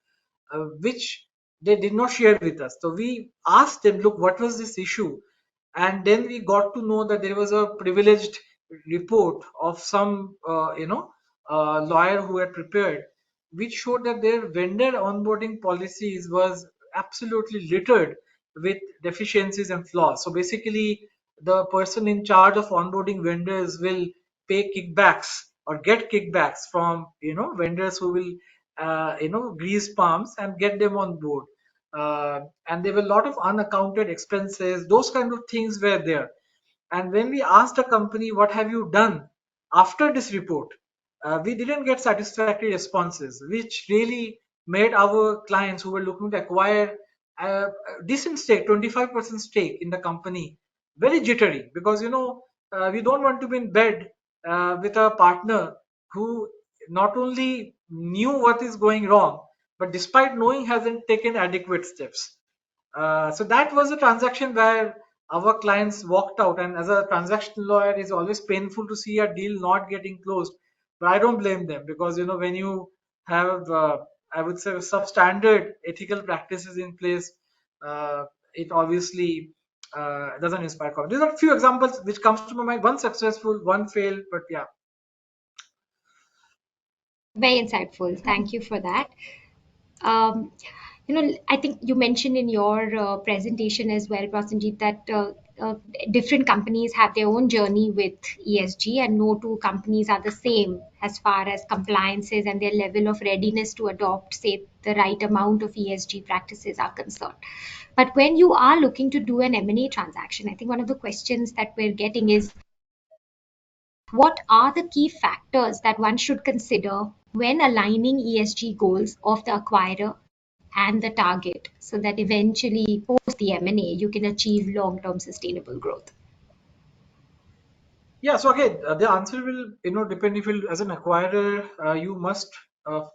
which they did not share with us. So we asked them, look, what was this issue? And then we got to know that there was a privileged report of some, lawyer who had prepared, which showed that their vendor onboarding policies was absolutely littered with deficiencies and flaws. So basically, the person in charge of onboarding vendors will pay kickbacks or get kickbacks from vendors who will grease palms and get them on board. And there were a lot of unaccounted expenses. Those kind of things were there. And when we asked the company, what have you done after this report? We didn't get satisfactory responses, which really made our clients who were looking to acquire a decent stake, 25% stake in the company, very jittery because, we don't want to be in bed with a partner who not only knew what is going wrong, but despite knowing hasn't taken adequate steps. So that was a transaction where our clients walked out, and as a transaction lawyer, it's always painful to see a deal not getting closed. But I don't blame them because when you have, I would say, substandard ethical practices in place, it obviously doesn't inspire confidence. These are a few examples which comes to my mind. One successful, one failed, but yeah. Very insightful. Thank you for that. Um, I think you mentioned in your presentation as well, Prasenjit, that different companies have their own journey with ESG, and no two companies are the same as far as compliances and their level of readiness to adopt, say, the right amount of ESG practices are concerned. But when you are looking to do an M&A transaction, I think one of the questions that we're getting is, what are the key factors that one should consider when aligning ESG goals of the acquirer and the target so that eventually post the M&A you can achieve long-term sustainable growth? Yeah, so again, the answer will depend. If you, as an acquirer, you must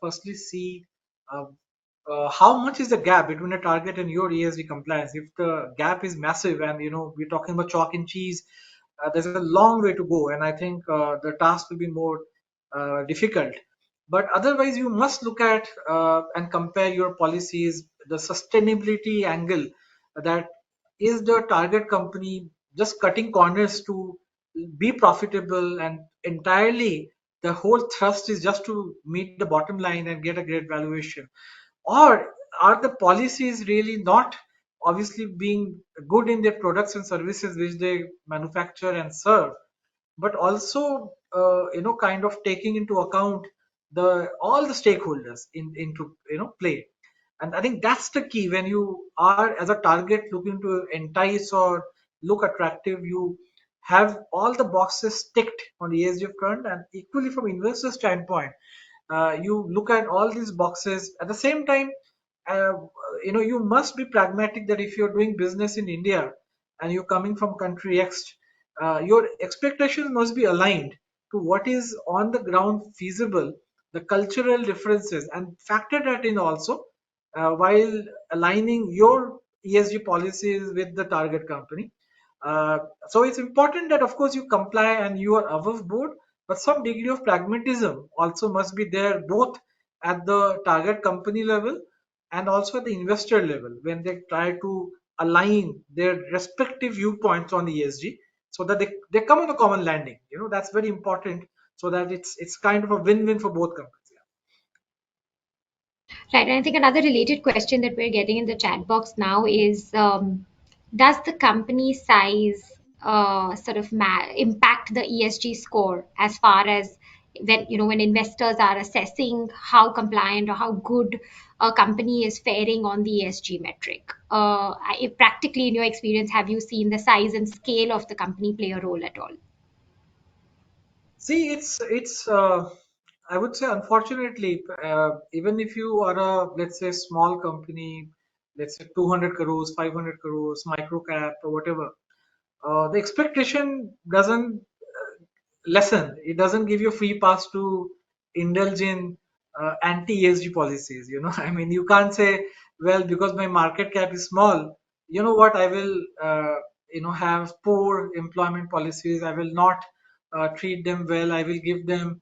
firstly see uh, how much is the gap between a target and your ESG compliance. If the gap is massive, and we're talking about chalk and cheese, there's a long way to go, and I think the task will be more difficult. But otherwise, you must look at and compare your policies, the sustainability angle, that is the target company just cutting corners to be profitable, and entirely the whole thrust is just to meet the bottom line and get a great valuation, or are the policies really not obviously being good in their products and services which they manufacture and serve, but also kind of taking into account the all the stakeholders into play. And I think that's the key. When you are as a target looking to entice or look attractive, you have all the boxes ticked on the ESG front, and equally from investor standpoint, you look at all these boxes at the same time. uh, you must be pragmatic that if you're doing business in India and you're coming from country X, your expectations must be aligned to what is on the ground feasible, the cultural differences, and factor that in also while aligning your ESG policies with the target company. Uh, so it's important that of course you comply and you are above board, but some degree of pragmatism also must be there both at the target company level and also at the investor level when they try to align their respective viewpoints on ESG so that they come on a common landing. That's very important so that it's kind of a win-win for both companies. Yeah. Right. And I think another related question that we're getting in the chat box now is, does the company size sort of impact the ESG score as far as when investors are assessing how compliant or how good a company is faring on the ESG metric? If practically in your experience, have you seen the size and scale of the company play a role at all? See, it's I would say unfortunately, even if you are a let's say small company, let's say 200 crores, 500 crores, micro cap or whatever, the expectation doesn't lessen. It doesn't give you a free pass to indulge in anti-ESG policies. I mean, you can't say, well, because my market cap is small, you know what, I will, have poor employment policies. I will not treat them well. I will give them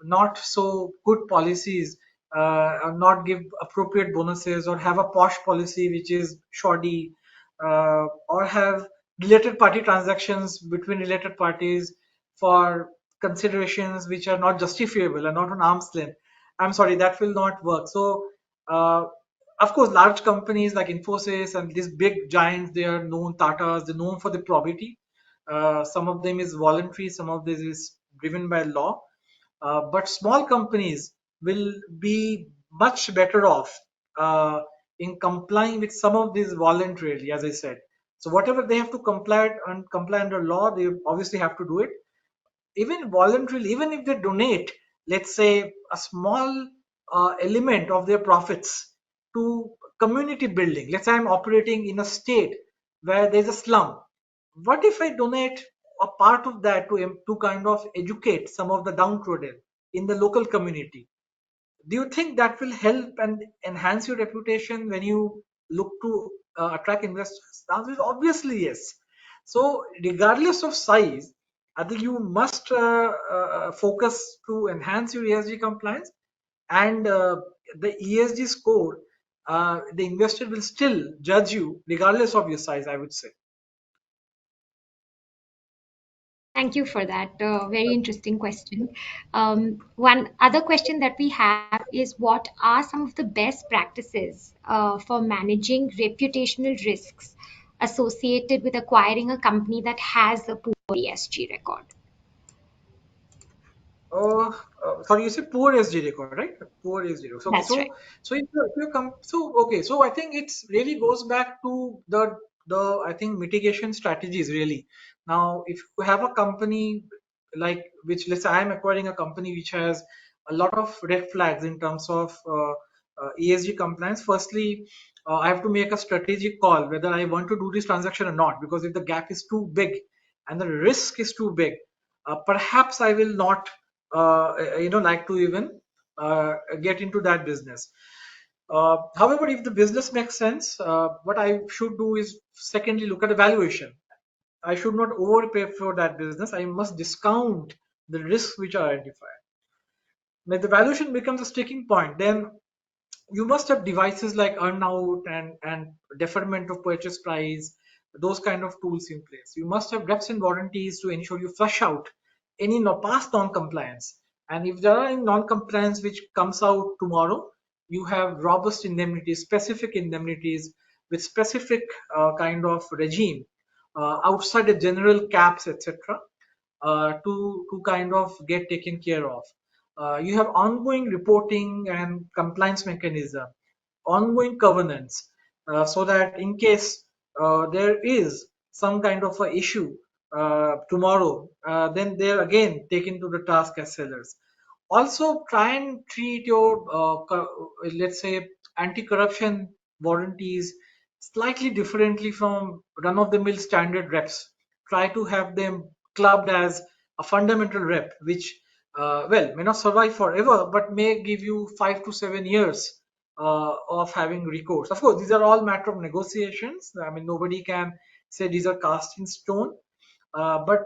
not so good policies, or not give appropriate bonuses, or have a posh policy which is shoddy, or have related party transactions between related parties for considerations which are not justifiable and not on arm's length. I'm sorry, that will not work. So, uh, of course, large companies like Infosys and these big giants, they are known Tatas, they're known for the probity. Some of them is voluntary, some of this is driven by law. But small companies will be much better off in complying with some of these voluntarily, as I said. So whatever they have to comply under law, they obviously have to do it even voluntarily, even if they donate, let's say, a small element of their profits to community building. Let's say I'm operating in a state where there's a slum. What if I donate a part of that to kind of educate some of the downtrodden in the local community? Do you think that will help and enhance your reputation when you look to attract investors? The answer is obviously yes. So, regardless of size, I think you must focus to enhance your ESG compliance, and the ESG score. The investor will still judge you regardless of your size, I would say. Thank you for that. Very interesting question. One other question that we have is, what are some of the best practices for managing reputational risks associated with acquiring a company that has a poor ESG record? Uh, Sorry, you said poor SG record, right? Poor SG record. Okay, That's right. so if you come, so okay, so I think it's really goes back to the I think mitigation strategies really. Now, if you have a company like which, let's say, I'm acquiring a company which has a lot of red flags in terms of ESG compliance. Firstly, I have to make a strategic call whether I want to do this transaction or not, because if the gap is too big and the risk is too big, perhaps I will not like to even get into that business. However, if the business makes sense, what I should do is secondly look at the valuation. I should not overpay for that business. I must discount the risks which are identified. When the valuation becomes a sticking point, then you must have devices like earnout and deferment of purchase price, those kind of tools in place. You must have reps and warranties to ensure you flush out any past non-compliance. And if there are any non-compliance which comes out tomorrow, you have robust indemnities, specific indemnities with specific kind of regime outside the general caps, etc., to kind of get taken care of. You have ongoing reporting and compliance mechanism, ongoing governance, so that in case there is some kind of a issue tomorrow, then they're again taken to the task as sellers. Also, try and treat your, let's say, anti-corruption warranties slightly differently from run-of-the-mill standard reps. Try to have them clubbed as a fundamental rep, which, well, may not survive forever, but may give you 5 to 7 years of having recourse. Of course, these are all matter of negotiations. I mean, nobody can say these are cast in stone. But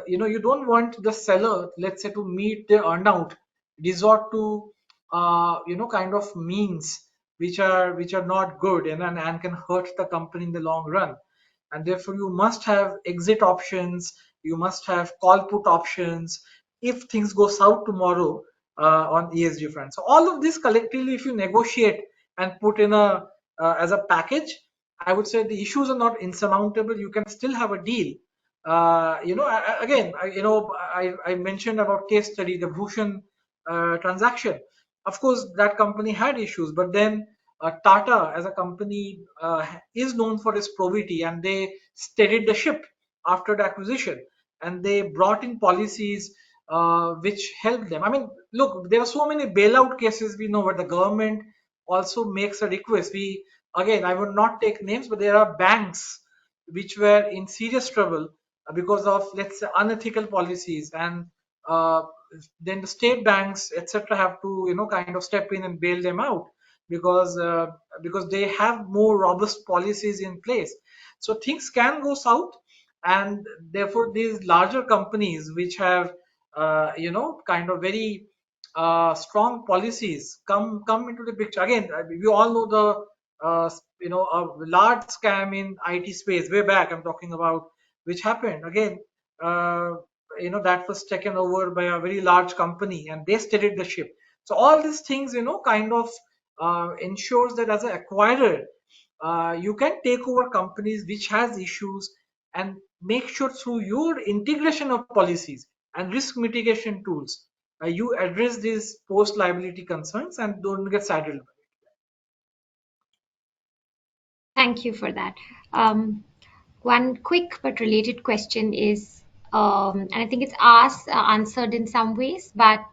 you don't want the seller, let's say, to meet the earnout, resort to kind of means which are not good, and can hurt the company in the long run. And therefore you must have exit options, you must have call put options if things go south tomorrow on ESG front. So all of this collectively, if you negotiate and put in a as a package, I would say the issues are not insurmountable. You can still have a deal. Again, I mentioned about case study, the Bhushan transaction. Of course, that company had issues, but then Tata as a company is known for its probity, and they steadied the ship after the acquisition, and they brought in policies which helped them. I mean, look, there are so many bailout cases we know, but the government also makes a request. I would not take names, but there are banks which were in serious trouble because of, let's say, unethical policies, and uh, then the state banks, etc., have to kind of step in and bail them out because they have more robust policies in place. So things can go south, and therefore these larger companies which have kind of very strong policies come into the picture. Again, we all know the a large scam in IT space way back. I'm talking about, which happened again. Uh, that was taken over by a very large company, and they steadied the ship. So all these things, kind of ensures that as an acquirer, you can take over companies which has issues, and make sure through your integration of policies and risk mitigation tools, you address these post liability concerns and don't get saddled. Thank you for that. Um, One quick but related question is, and I think it's asked, answered in some ways, but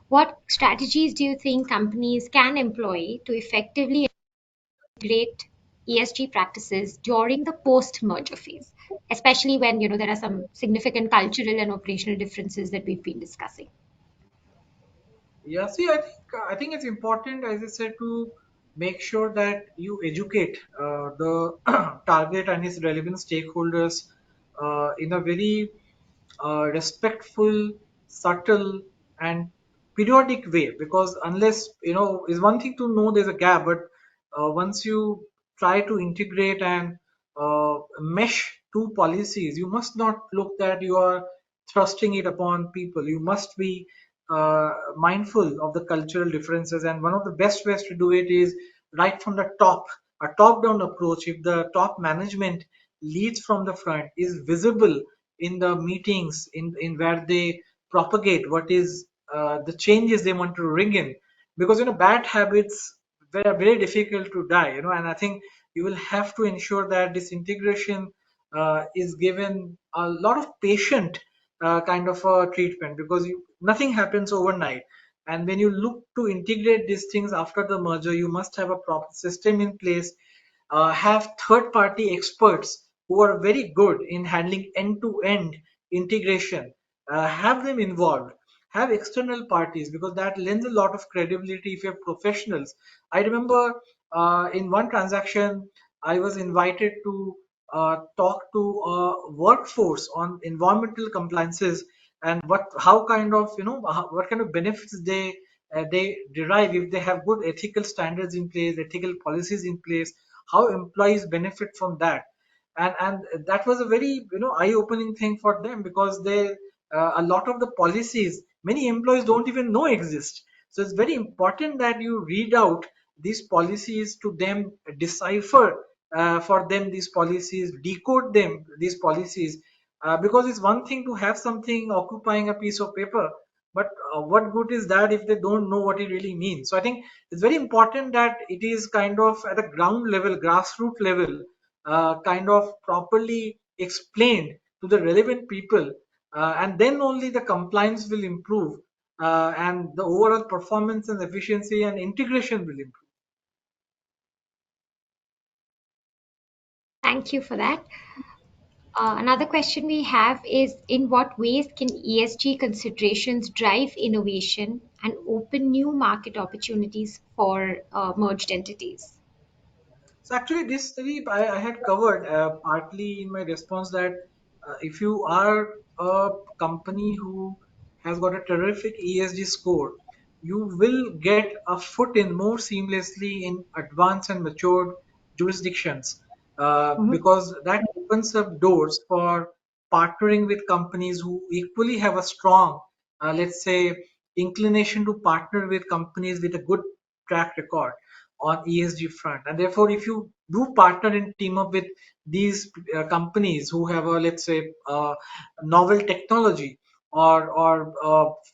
what strategies do you think companies can employ to effectively integrate ESG practices during the post-merger phase, especially when there are some significant cultural and operational differences that we've been discussing? Yeah, see, I think it's important, as I said, to make sure that you educate the target and its relevant stakeholders in a very respectful, subtle, and periodic way. Because unless is one thing to know there's a gap, but once you try to integrate and mesh two policies, you must not look that you are thrusting it upon people. You must be mindful of the cultural differences, and one of the best ways to do it is right from the top, a top-down approach. If the top management leads from the front, is visible in the meetings, in where they propagate what is the changes they want to bring in, because bad habits very difficult to die, and I think you will have to ensure that this integration is given a lot of patient kind of a treatment, because nothing happens overnight. And when you look to integrate these things after the merger, you must have a proper system in place, have third party experts who are very good in handling end to end integration, have them involved, have external parties, because that lends a lot of credibility if you have professionals. I remember in one transaction, I was invited to talk to a workforce on environmental compliances, and how kind of what kind of benefits they derive if they have good ethical standards in place, ethical policies in place, how employees benefit from that. And that was a very eye opening thing for them, because they a lot of the policies many employees don't even know exist. So it's very important that you read out these policies to them, decipher for them these policies, decode them these policies, because it's one thing to have something occupying a piece of paper, but what good is that if they don't know what it really means? So I think it's very important that it is kind of at a ground level, grassroots level, kind of properly explained to the relevant people, and then only the compliance will improve, and the overall performance and efficiency and integration will improve. Thank you for that. Another question we have is, in what ways can ESG considerations drive innovation and open new market opportunities for merged entities? So actually, this Sandeep, I had covered partly in my response that if you are a company who has got a terrific ESG score, you will get a foot in more seamlessly in advanced and matured jurisdictions Mhm. because that opens up doors for partnering with companies who equally have a strong, let's say, inclination to partner with companies with a good track record on ESG front. And therefore, if you do partner and team up with these companies who have a, let's say, novel technology or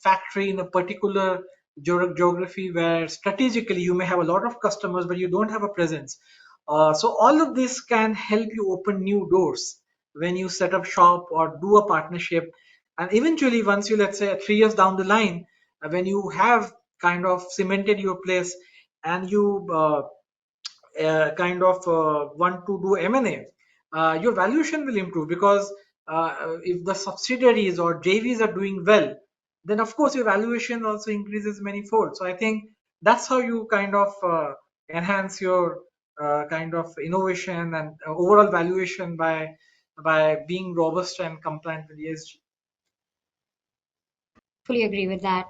factory in a particular geography where strategically you may have a lot of customers but you don't have a presence. So all of this can help you open new doors when you set up shop or do a partnership. And eventually, once you, let's say, 3 years down the line, when you have kind of cemented your place and you kind of want to do M&A, your valuation will improve because if the subsidiaries or JVs are doing well, then of course your valuation also increases manifold. So I think that's how you kind of enhance your kind of innovation and overall valuation by being robust and compliant with ESG. Fully agree with that.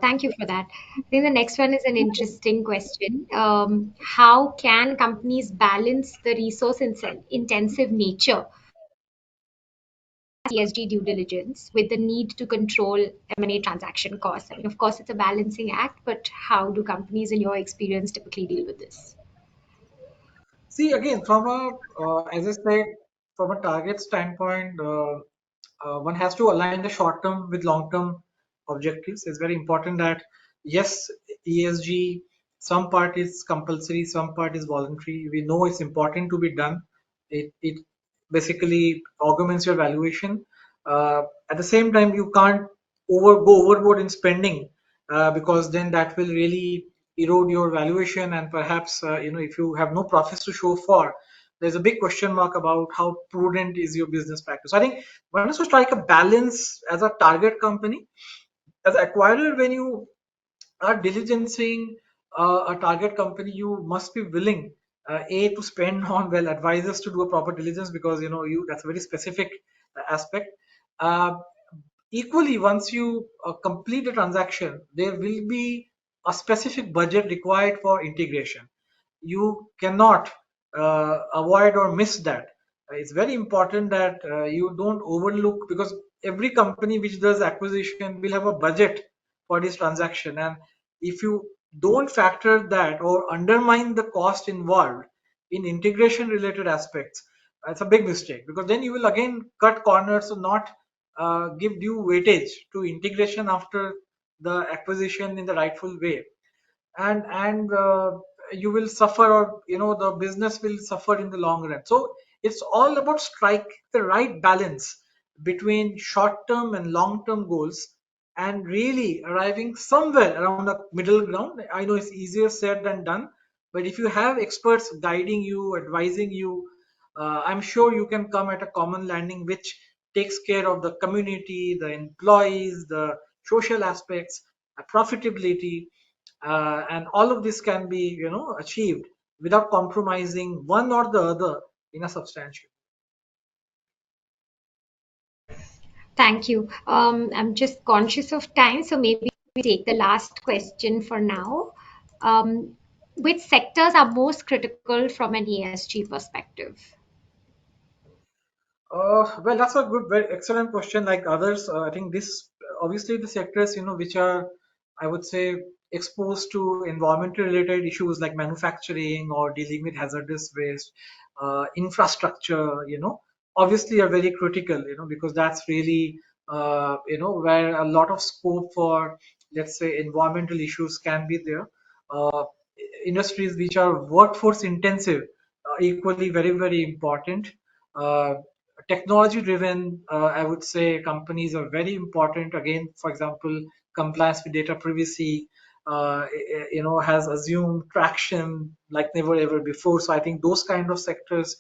Thank you for that. I think the next one is an interesting question. How can companies balance the resource intensive nature ESG due diligence with the need to control M&A transaction costs? I mean, of course, it's a balancing act, but how do companies, in your experience, typically deal with this? See, again, from a, as I said, from a target standpoint, one has to align the short term with long term objectives. It's very important that, yes, ESG, some part is compulsory, some part is voluntary. We know it's important to be done. It basically augments your valuation. At the same time, you can't go overboard in spending because then that will really erode your valuation and perhaps if you have no profits to show for, there's a big question mark about how prudent is your business practice. So I think one has to strike a balance as a target company. As acquirer, when you are diligencing a target company, you must be willing a to spend on well advisors to do a proper diligence because you that's a very specific aspect. Uh, Equally, once you complete the transaction, there will be a specific budget required for integration. You cannot avoid or miss that. It's very important that you don't overlook because every company which does acquisition will have a budget for this transaction. And if you don't factor that or undermine the cost involved in integration related aspects, it's a big mistake because then you will again cut corners or not give due weightage to integration after the acquisition in the rightful way, and you will suffer, or the business will suffer in the long run. So it's all about striking the right balance between short term and long term goals and really arriving somewhere around a middle ground. I know it's easier said than done, but if you have experts guiding you, advising you, I'm sure you can come at a common landing which takes care of the community, the employees, the social aspects, profitability, and all of this can be achieved without compromising one or the other in a substantial. Thank you. I'm just conscious of time, so maybe we take the last question for now. Which sectors are most critical from an ESG perspective? Well, that's a good, very excellent question. Like others, I think this obviously the sectors which are, I would say, exposed to environmental related issues like manufacturing or dealing with hazardous waste, infrastructure, obviously are very critical, because that's really where a lot of scope for, let's say, environmental issues can be there. Uh, Industries which are workforce intensive, equally very important. Uh, Technology driven, I would say companies are very important. Again, for example, compliance with data privacy has assumed traction like never ever before. So I think those kind of sectors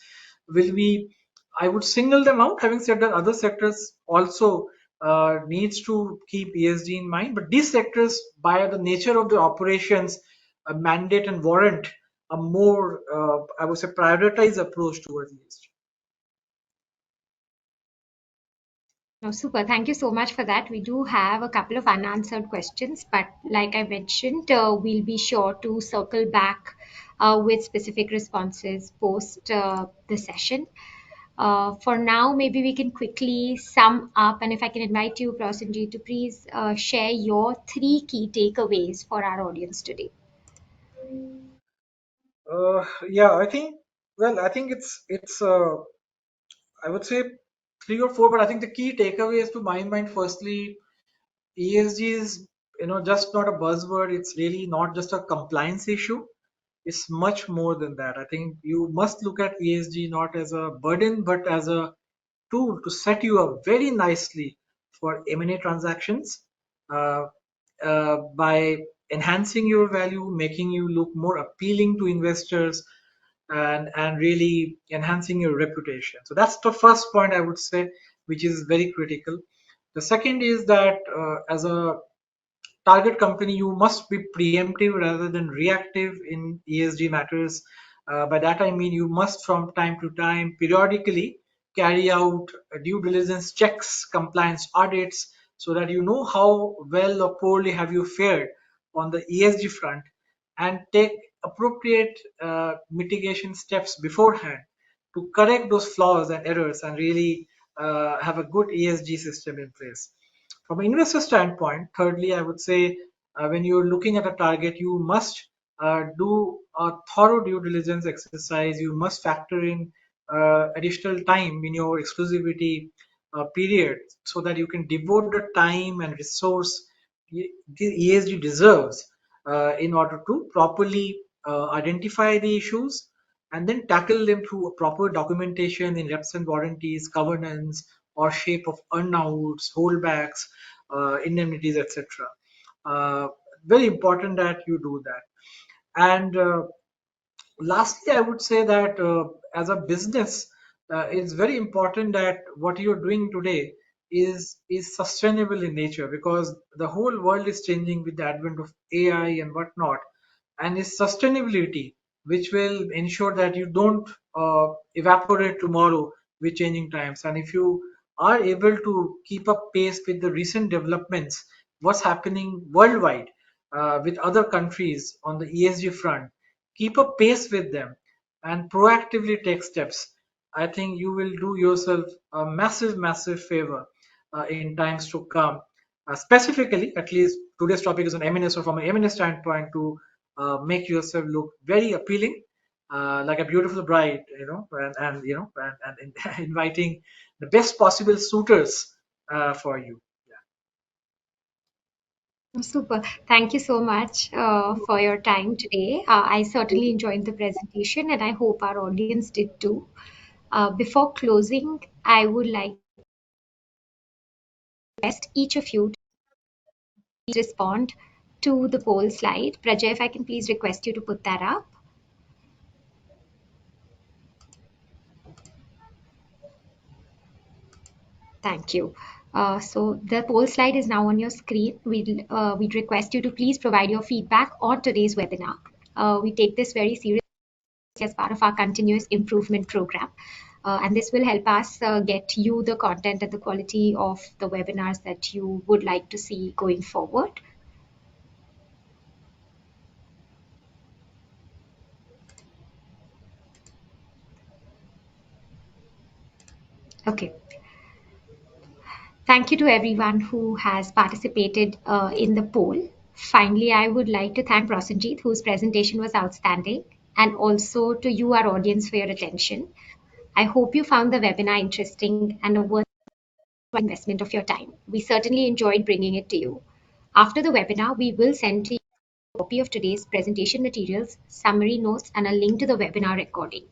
will be, I would single them out. Having said that, other sectors also needs to keep ESG in mind, but these sectors by the nature of the operations mandate and warrant a more, I would say, prioritized approach towards ESG. No, super. Thank you so much for that. We do have a couple of unanswered questions, but like I mentioned, we'll be sure to circle back with specific responses post the session. For now, maybe we can quickly sum up, and if I can invite you, Prasenjit, to please share your three key takeaways for our audience today. Yeah, I think. Well, I think it's I would say three or four, but I think the key takeaways to my mind, firstly, ESG is just not a buzzword. It's really not just a compliance issue. It's much more than that. I think you must look at ESG not as a burden, but as a tool to set you up very nicely for M&A transactions uh, by enhancing your value, making you look more appealing to investors, and really enhancing your reputation. So that's the first point I would say, which is very critical. The second is that as a target company, you must be preemptive rather than reactive in ESG matters. By that I mean you must, from time to time, periodically carry out due diligence checks, compliance audits, so that you know how well or poorly have you fared on the ESG front, and take appropriate mitigation steps beforehand to correct those flaws and errors and really have a good ESG system in place. From an investor standpoint, thirdly, I would say when you're looking at a target, you must do a thorough due diligence exercise. You must factor in additional time in your exclusivity period so that you can devote the time and resource the ESG deserves in order to properly identify the issues and then tackle them through a proper documentation in reps and warranties, governance, or shape of earnouts, holdbacks, indemnities, etc. Uh, Very important that you do that. And lastly, I would say that as a business, it's very important that what you're doing today is sustainable in nature, because the whole world is changing with the advent of AI and whatnot, and it's sustainability which will ensure that you don't evaporate tomorrow with changing times. And if you are able to keep up pace with the recent developments, what's happening worldwide with other countries on the ESG front, keep up pace with them and proactively take steps, I think you will do yourself a massive, massive favor in times to come. Specifically, at least today's topic is on M&A, so from an M&A standpoint, to make yourself look very appealing, like a beautiful bride, and inviting the best possible suitors for you. Super. Thank you so much for your time today. I certainly enjoyed the presentation and I hope our audience did too. Before closing, I would like to request each of you to respond to the poll slide. Prajay, if I can please request you to put that up. Thank you. So the poll slide is now on your screen. We'd request you to please provide your feedback on today's webinar. We take this very seriously as part of our continuous improvement program. And this will help us get you the content and the quality of the webinars that you would like to see going forward. Okay. Thank you to everyone who has participated in the poll. Finally, I would like to thank Prosenjit, whose presentation was outstanding, and also to you, our audience, for your attention. I hope you found the webinar interesting and a worthwhile investment of your time. We certainly enjoyed bringing it to you. After the webinar, we will send to you a copy of today's presentation materials, summary notes, and a link to the webinar recording.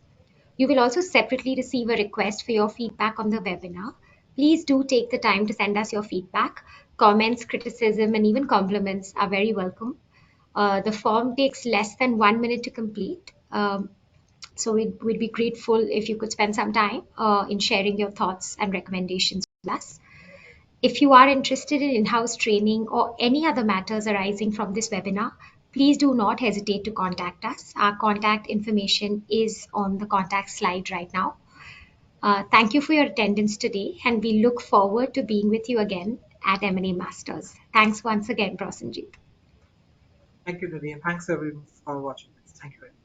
You will also separately receive a request for your feedback on the webinar. Please do take the time to send us your feedback. Comments, criticism, and even compliments are very welcome. The form takes less than 1 minute to complete. So we'd be grateful if you could spend some time in sharing your thoughts and recommendations with us. If you are interested in in-house training or any other matters arising from this webinar, please do not hesitate to contact us. Our contact information is on the contact slide right now. Thank you for your attendance today, and we look forward to being with you again at M&A Masters. Thanks once again, Prasenjit. Thank you, Nidhi, and thanks everyone for watching this. Thank you very much.